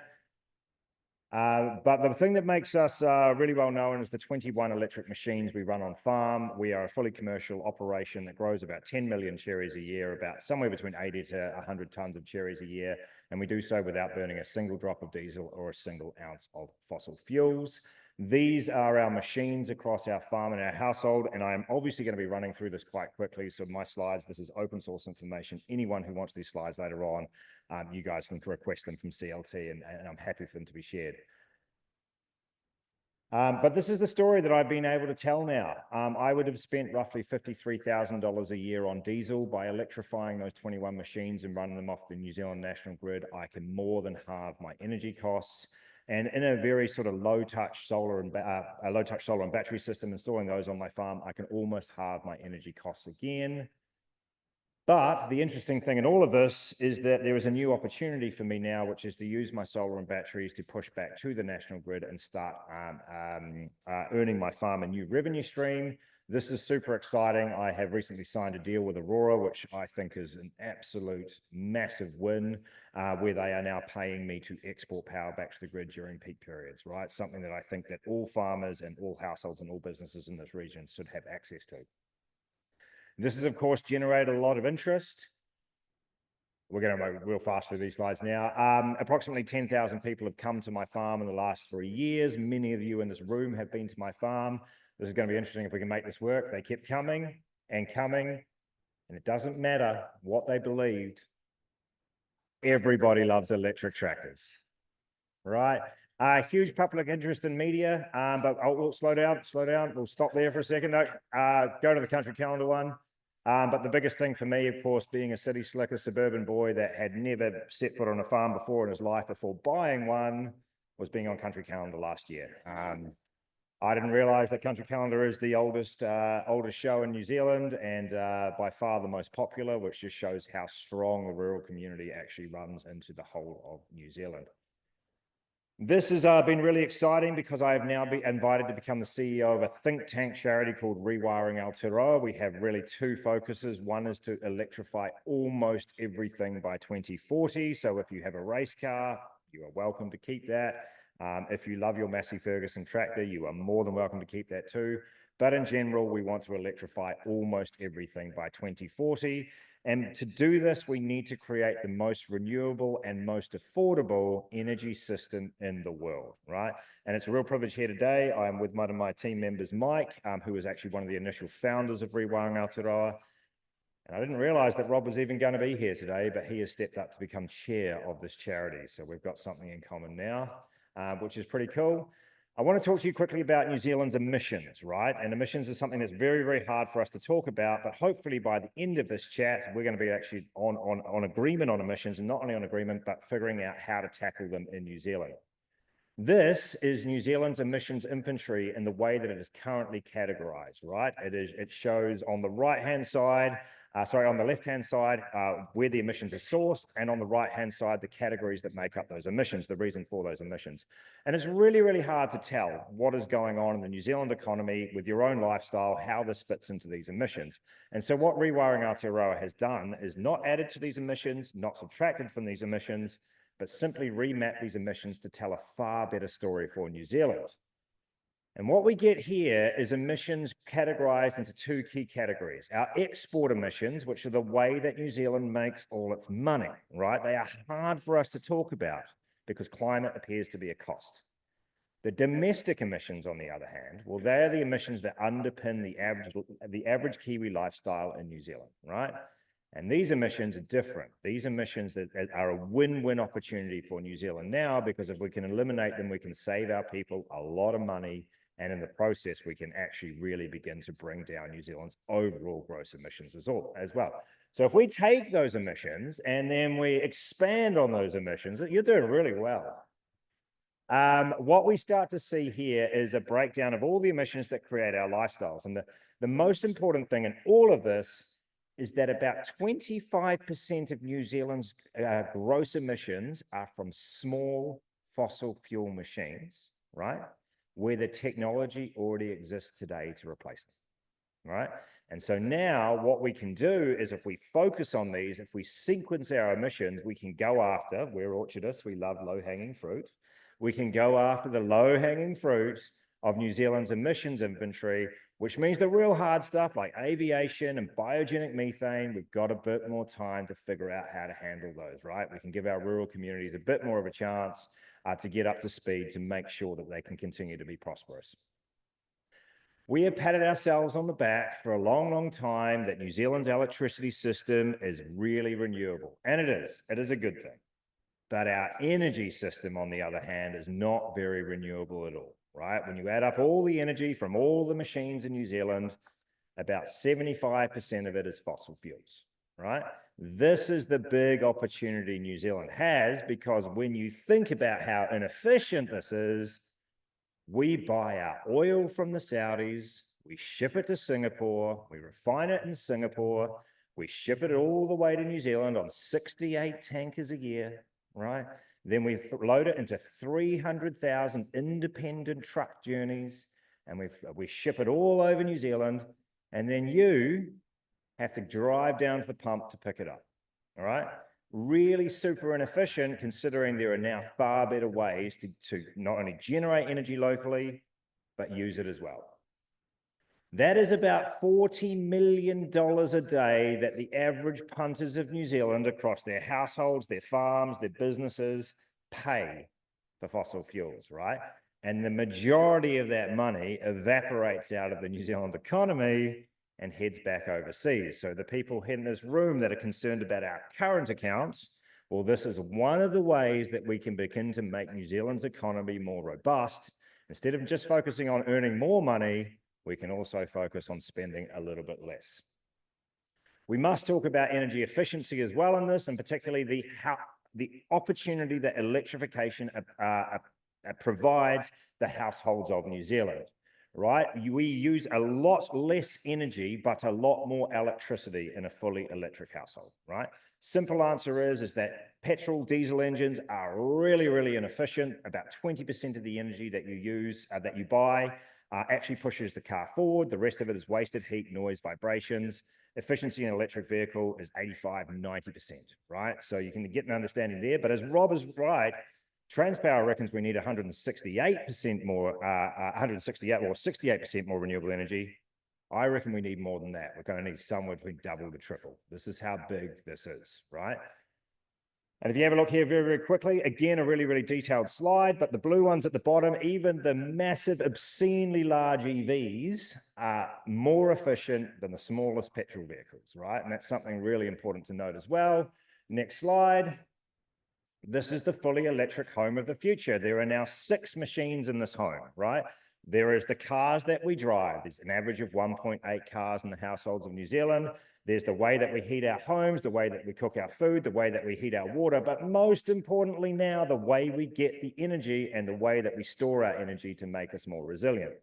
But the thing that makes us really well known is the 21 electric machines we run on farm. We are a fully commercial operation that grows about 10 million cherries a year, about somewhere between 80 to 100 tons of cherries a year. And we do so without burning a single drop of diesel or a single ounce of fossil fuels. These are our machines across our farm and our household, and I'm obviously going to be running through this quite quickly. So my slides, this is open source information. Anyone who wants these slides later on, you guys can request them from CLT, and I'm happy for them to be shared. But this is the story that I've been able to tell now. I would have spent roughly $53,000 a year on diesel. By electrifying those 21 machines and running them off the New Zealand National Grid, I can more than halve my energy costs. And in a very sort of low-touch solar and battery system, installing those on my farm, I can almost halve my energy costs again. But the interesting thing in all of this is that there is a new opportunity for me now, which is to use my solar and batteries to push back to the national grid and start earning my farm a new revenue stream. This is super exciting. I have recently signed a deal with Aurora, which I think is an absolute massive win, where they are now paying me to export power back to the grid during peak periods, right? Something that I think that all farmers and all households and all businesses in this region should have access to. This has, of course, generated a lot of interest. We're going to move real fast through these slides now. Approximately 10,000 people have come to my farm in the last 3 years. Many of you in this room have been to my farm. This is going to be interesting if we can make this work. They kept coming and coming, and it doesn't matter what they believed. Everybody loves electric tractors, right? Huge public interest in media, but we'll slow down. We'll stop there for a second. No, go to the country calendar one. But the biggest thing for me, of course, being a city slicker suburban boy that had never set foot on a farm before in his life before buying one, was being on Country Calendar last year. I didn't realize that Country Calendar is the oldest show in New Zealand, and by far the most popular, which just shows how strong the rural community actually runs into the whole of New Zealand. This has been really exciting because I have now been invited to become the CEO of a think tank charity called Rewiring Aotearoa. We have really 2 focuses. One is to electrify almost everything by 2040. So if you have a race car, you are welcome to keep that. If you love your Massey Ferguson tractor, you are more than welcome to keep that too. But in general, we want to electrify almost everything by 2040. And to do this, we need to create the most renewable and most affordable energy system in the world, right? And it's a real privilege here today. I'm with one of my team members, Mike, who was actually one of the initial founders of Rewiring Aotearoa. And I didn't realize that Rob was even going to be here today, but he has stepped up to become chair of this charity. So we've got something in common now, which is pretty cool. I want to talk to you quickly about New Zealand's emissions, right? And emissions is something that's very, very hard for us to talk about, but hopefully by the end of this chat, we're going to be actually on agreement on emissions, and not only on agreement, but figuring out how to tackle them in New Zealand. This is New Zealand's emissions inventory in the way that it is currently categorized, right? It shows on the right-hand side, on the left-hand side, where the emissions are sourced, and on the right-hand side, the categories that make up those emissions, the reason for those emissions. And it's really, really hard to tell what is going on in the New Zealand economy with your own lifestyle, how this fits into these emissions. And so what Rewiring Aotearoa has done is not added to these emissions, not subtracted from these emissions, but simply remap these emissions to tell a far better story for New Zealand. And what we get here is emissions categorized into two key categories. Our export emissions, which are the way that New Zealand makes all its money, right? They are hard for us to talk about because climate appears to be a cost. The domestic emissions, on the other hand, well, they are the emissions that underpin the average Kiwi lifestyle in New Zealand, right? And these emissions are different. These emissions that are a win-win opportunity for New Zealand now, because if we can eliminate them, we can save our people a lot of money. And in the process, we can actually really begin to bring down New Zealand's overall gross emissions as well. So if we take those emissions and then we expand on those emissions, you're doing really well. What we start to see here is a breakdown of all the emissions that create our lifestyles. And the most important thing in all of this is that about 25% of New Zealand's gross emissions are from small fossil fuel machines, right? Where the technology already exists today to replace them, right? And so now what we can do is if we focus on these, if we sequence our emissions, we can go after, we're orchardists, we love low-hanging fruit. We can go after the low-hanging fruit of New Zealand's emissions inventory, which means the real hard stuff like aviation and biogenic methane, we've got a bit more time to figure out how to handle those, right? We can give our rural communities a bit more of a chance to get up to speed to make sure that they can continue to be prosperous. We have patted ourselves on the back for a long, long time that New Zealand's electricity system is really renewable, and it is a good thing. But our energy system, on the other hand, is not very renewable at all, right? When you add up all the energy from all the machines in New Zealand, about 75% of it is fossil fuels, right? This is the big opportunity New Zealand has, because when you think about how inefficient this is, we buy our oil from the Saudis, we ship it to Singapore, we refine it in Singapore, we ship it all the way to New Zealand on 68 tankers a year, right? Then we load it into 300,000 independent truck journeys, and we ship it all over New Zealand, and then you have to drive down to the pump to pick it up, all right? Really super inefficient, considering there are now far better ways to not only generate energy locally, but use it as well. That is about $40 million a day that the average punters of New Zealand across their households, their farms, their businesses pay for fossil fuels, right? And the majority of that money evaporates out of the New Zealand economy and heads back overseas. So the people in this room that are concerned about our current accounts, well, this is one of the ways that we can begin to make New Zealand's economy more robust. Instead of just focusing on earning more money, we can also focus on spending a little bit less. We must talk about energy efficiency as well in this, and particularly the opportunity that electrification provides the households of New Zealand, right? We use a lot less energy, but a lot more electricity in a fully electric household, right? Simple answer is that petrol, diesel engines are really, really inefficient. About 20% of the energy that you use, that you buy, actually pushes the car forward. The rest of it is wasted heat, noise, vibrations. Efficiency in an electric vehicle is 85, 90%, right? So you can get an understanding there. But as Rob is right, Transpower reckons we need 168% more, 168 or 68% more renewable energy. I reckon we need more than that. We're going to need somewhere between double to triple. This is how big this is, right? And if you have a look here very, very quickly, again, a really, really detailed slide, but the blue ones at the bottom, even the massive, obscenely large EVs are more efficient than the smallest petrol vehicles, right? And that's something really important to note as well. Next slide. This is the fully electric home of the future. There are now 6 machines in this home, right? There is the cars that we drive. There's an average of 1.8 cars in the households of New Zealand. There's the way that we heat our homes, the way that we cook our food, the way that we heat our water, but most importantly now, the way we get the energy and the way that we store our energy to make us more resilient.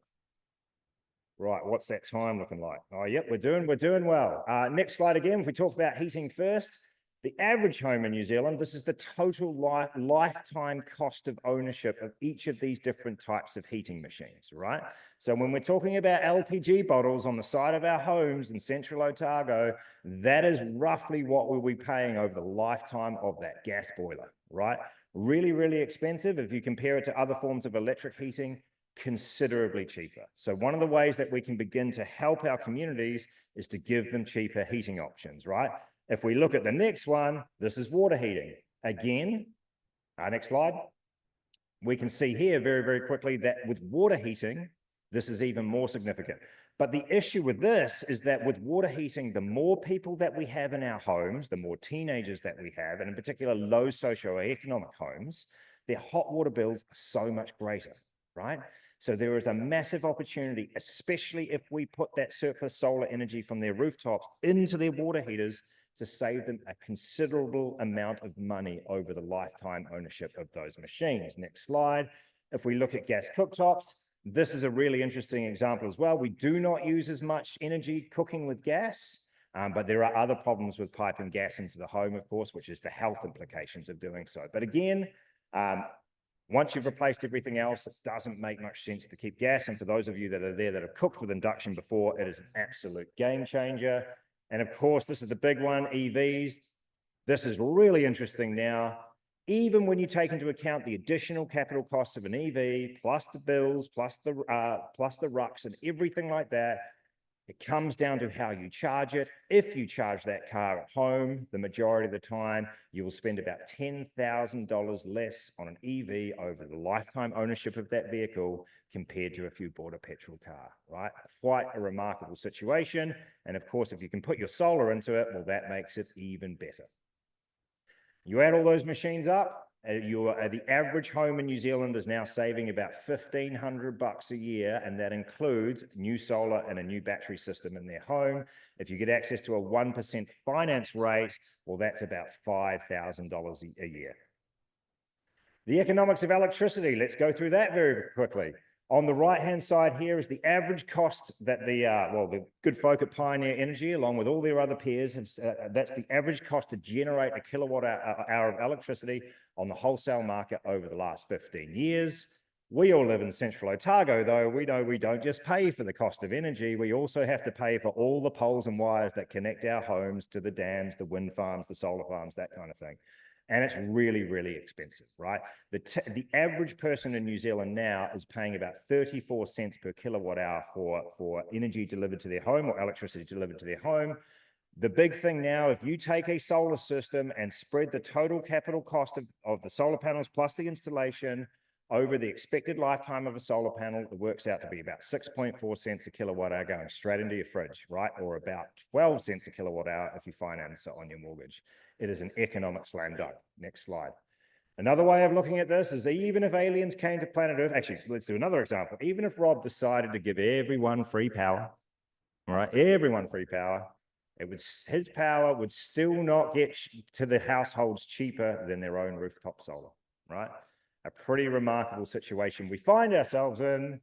Right, what's that time looking like? Oh, yep, we're doing well. Next slide again, if we talk about heating first. The average home in New Zealand, this is the total lifetime cost of ownership of each of these different types of heating machines, right? So when we're talking about LPG bottles on the side of our homes in central Otago, that is roughly what we'll be paying over the lifetime of that gas boiler, right? Really, really expensive. If you compare it to other forms of electric heating, considerably cheaper. So one of the ways that we can begin to help our communities is to give them cheaper heating options, right? If we look at the next one, this is water heating. Again, our next slide. We can see here very, very quickly that with water heating, this is even more significant. But the issue with this is that with water heating, the more people that we have in our homes, the more teenagers that we have, and in particular low socioeconomic homes, their hot water bills are so much greater, right? So there is a massive opportunity, especially if we put that surplus solar energy from their rooftops into their water heaters, to save them a considerable amount of money over the lifetime ownership of those machines. Next slide. If we look at gas cooktops, this is a really interesting example as well. We do not use as much energy cooking with gas, but there are other problems with piping gas into the home, of course, which is the health implications of doing so. But again, once you've replaced everything else, it doesn't make much sense to keep gas. And for those of you that are there that have cooked with induction before, it is an absolute game changer. And of course, this is the big one, EVs. This is really interesting now. Even when you take into account the additional capital costs of an EV, plus the bills, plus the rucks and everything like that, it comes down to how you charge it. If you charge that car at home, the majority of the time, you will spend about $10,000 less on an EV over the lifetime ownership of that vehicle compared to if you bought a petrol car, right? Quite a remarkable situation. And of course, if you can put your solar into it, well, that makes it even better. You add all those machines up, the average home in New Zealand is now saving about $1,500 a year, and that includes new solar and a new battery system in their home. If you get access to a 1% finance rate, well, that's about $5,000 a year. The economics of electricity, let's go through that very quickly. On the right-hand side here is the average cost that the good folk at Pioneer Energy, along with all their other peers, that's the average cost to generate a kilowatt hour of electricity on the wholesale market over the last 15 years. We all live in central Otago, though. We know we don't just pay for the cost of energy. We also have to pay for all the poles and wires that connect our homes to the dams, the wind farms, the solar farms, that kind of thing. And it's really, really expensive, right? The average person in New Zealand now is paying about 34 cents per kilowatt hour for energy delivered to their home or electricity delivered to their home. The big thing now, if you take a solar system and spread the total capital cost of the solar panels plus the installation over the expected lifetime of a solar panel, it works out to be about 6.4 cents a kilowatt hour going straight into your fridge, right? Or about 12 cents a kilowatt hour if you finance it on your mortgage. It is an economic slam dunk. Next slide. Another way of looking at this is even if aliens came to planet Earth, actually, let's do another example. Even if Rob decided to give everyone free power, all right, everyone free power, his power would still not get to the households cheaper than their own rooftop solar, right? A pretty remarkable situation we find ourselves in.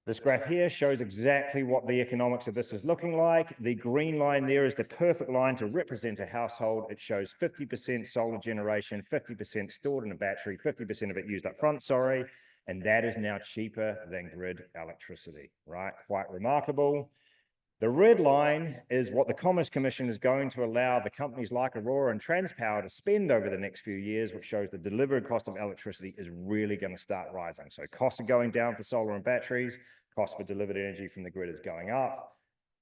This graph here shows exactly what the economics of this is looking like. The green line there is the perfect line to represent a household. It shows 50% solar generation, 50% stored in a battery, 50% of it used up front, sorry, and that is now cheaper than grid electricity, right? Quite remarkable. The red line is what the Commerce Commission is going to allow the companies like Aurora and Transpower to spend over the next few years, which shows the delivered cost of electricity is really going to start rising. So costs are going down for solar and batteries, cost for delivered energy from the grid is going up.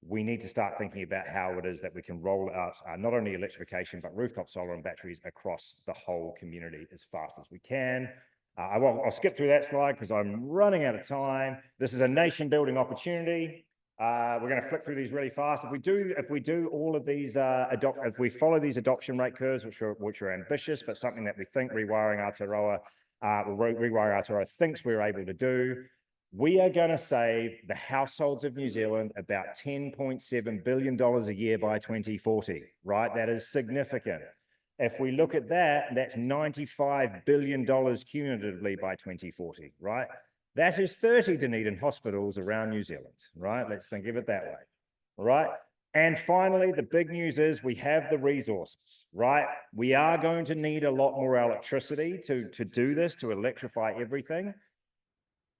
We need to start thinking about how it is that we can roll out not only electrification, but rooftop solar and batteries across the whole community as fast as we can. I'll skip through that slide because I'm running out of time. This is a nation building opportunity. We're going to flick through these really fast. If we do all of these, if we follow these adoption rate curves, which are ambitious, but something that we think Rewiring Aotearoa thinks we're able to do, we are going to save the households of New Zealand about $10.7 billion a year by 2040, right? That is significant. If we look at that, that's $95 billion cumulatively by 2040, right? That is 30 Dunedin hospitals around New Zealand, right? Let's think of it that way, right? And finally, the big news is we have the resources, right? We are going to need a lot more electricity to do this, to electrify everything.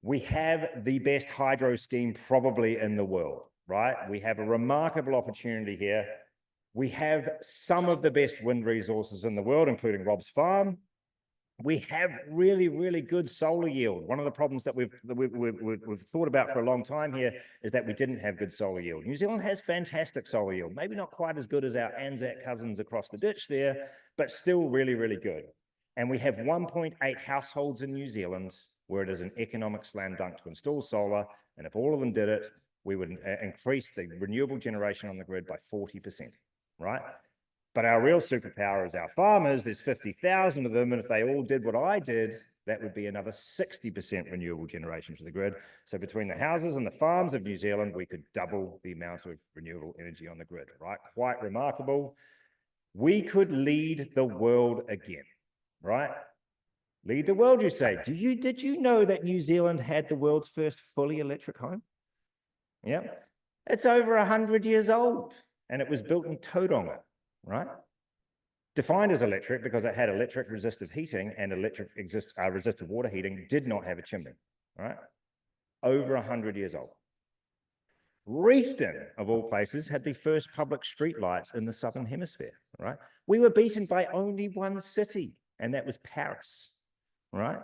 We have the best hydro scheme probably in the world, right? We have a remarkable opportunity here. We have some of the best wind resources in the world, including Rob's Farm. We have really, really good solar yield. One of the problems that we've thought about for a long time here is that we didn't have good solar yield. New Zealand has fantastic solar yield, maybe not quite as good as our Anzac cousins across the ditch there, but still really, really good. And we have 1.8 households in New Zealand where it is an economic slam dunk to install solar. And if all of them did it, we would increase the renewable generation on the grid by 40%, right? But our real superpower is our farmers. There's 50,000 of them. And if they all did what I did, that would be another 60% renewable generation to the grid. So between the houses and the farms of New Zealand, we could double the amount of renewable energy on the grid, right? Quite remarkable. We could lead the world again, right? Lead the world, you say. Did you know that New Zealand had the world's first fully electric home? Yeah. It's over 100 years old, and it was built in Tauranga, right? Defined as electric because it had electric resistive heating and resistive water heating, did not have a chimney, right? Over 100 years old. Reefton, of all places, had the first public street lights in the Southern Hemisphere, right? We were beaten by only one city, and that was Paris, right?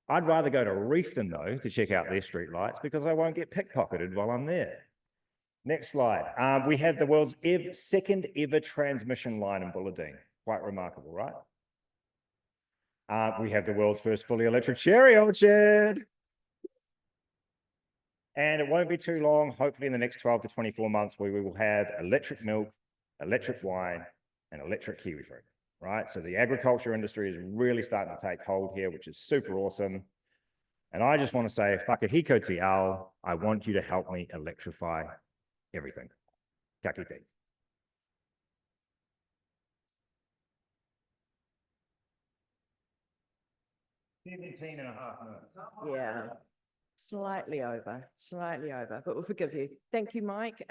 I'd rather go to Reefton, though, to check out their street lights because I won't get pickpocketed while I'm there. Next slide. We have the world's second ever transmission line in Bulletin. Quite remarkable, right? We have the world's first fully electric cherry orchard. And it won't be too long, hopefully in the next 12 to 24 months, where we will have electric milk, electric wine, and electric kiwi fruit, right? So the agriculture industry is really starting to take hold here, which is super awesome. And I just want to say, whakahiko te ao, I want you to help me electrify everything. Ka kite. 17 and a half minutes. Yeah, slightly over, but we'll forgive you. Thank you, Mike.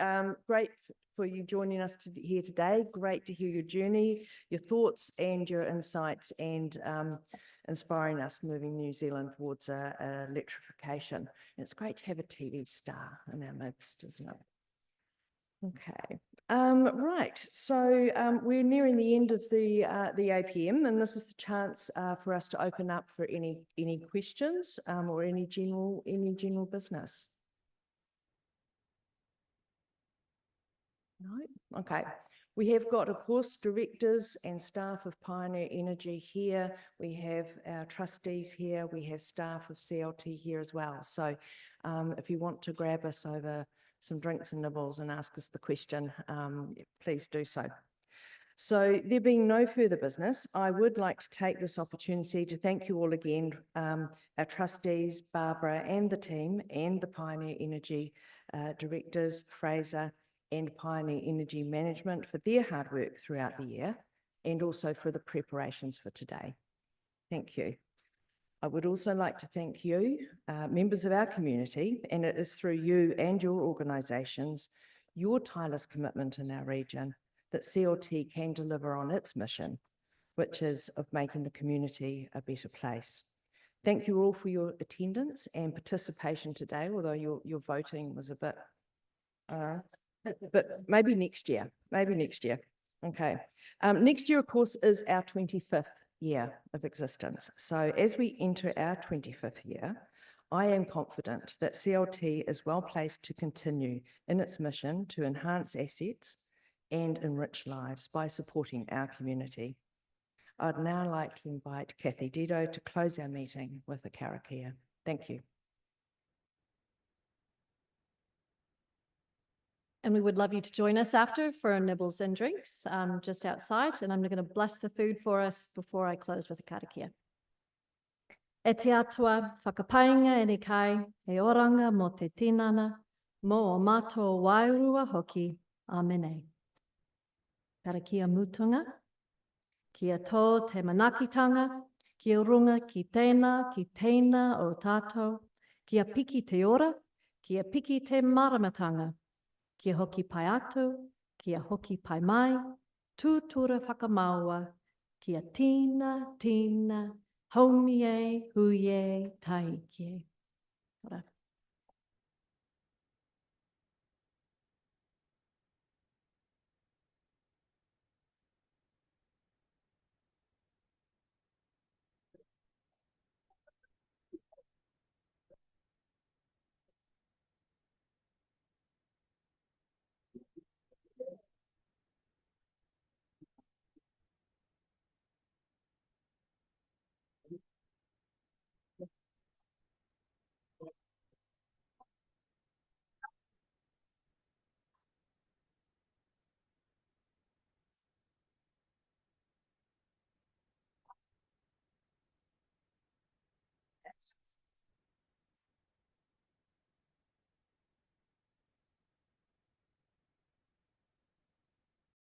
Great for you joining us here today. Great to hear your journey, your thoughts and your insights, and inspiring us moving New Zealand towards electrification. And it's great to have a TV star in our midst, isn't it? Okay. Right. So we're nearing the end of the APM, and this is the chance for us to open up for any questions or any general business. No? Okay. We have got, of course, directors and staff of Pioneer Energy here. We have our trustees here. We have staff of CLT here as well. So if you want to grab us over some drinks and nibbles and ask us the question, please do so. So there being no further business, I would like to take this opportunity to thank you all again, our trustees, Barbara and the team, and the Pioneer Energy directors, Fraser and Pioneer Energy Management, for their hard work throughout the year, and also for the preparations for today. Thank you. I would also like to thank you, members of our community, and it is through you and your organisations, your tireless commitment in our region, that CLT can deliver on its mission, which is of making the community a better place. Thank you all for your attendance and participation today, although your voting was a bit but maybe next year, Okay. Next year, of course, is our 25th year of existence. So as we enter our 25th year, I am confident that CLT is well placed to continue in its mission to enhance assets and enrich lives by supporting our community. I'd now like to invite Kathy Dido to close our meeting with a karakia. Thank you. And we would love you to join us after for nibbles and drinks just outside. And I'm going to bless the food for us before I close with a karakia. E te atua whakapainga e ni kai, e oranga mo te tinana, mo o mātou wairua hoki. Āmene. Karakia mutunga, kia tō te manakitanga, kia runga ki tēnā o tātou, kia piki te ora, kia piki te maramatanga, kia hoki pai atu, kia hoki pai mai, tūtura whakamaua, kia tīna, haumie, huie, taiki. Ora.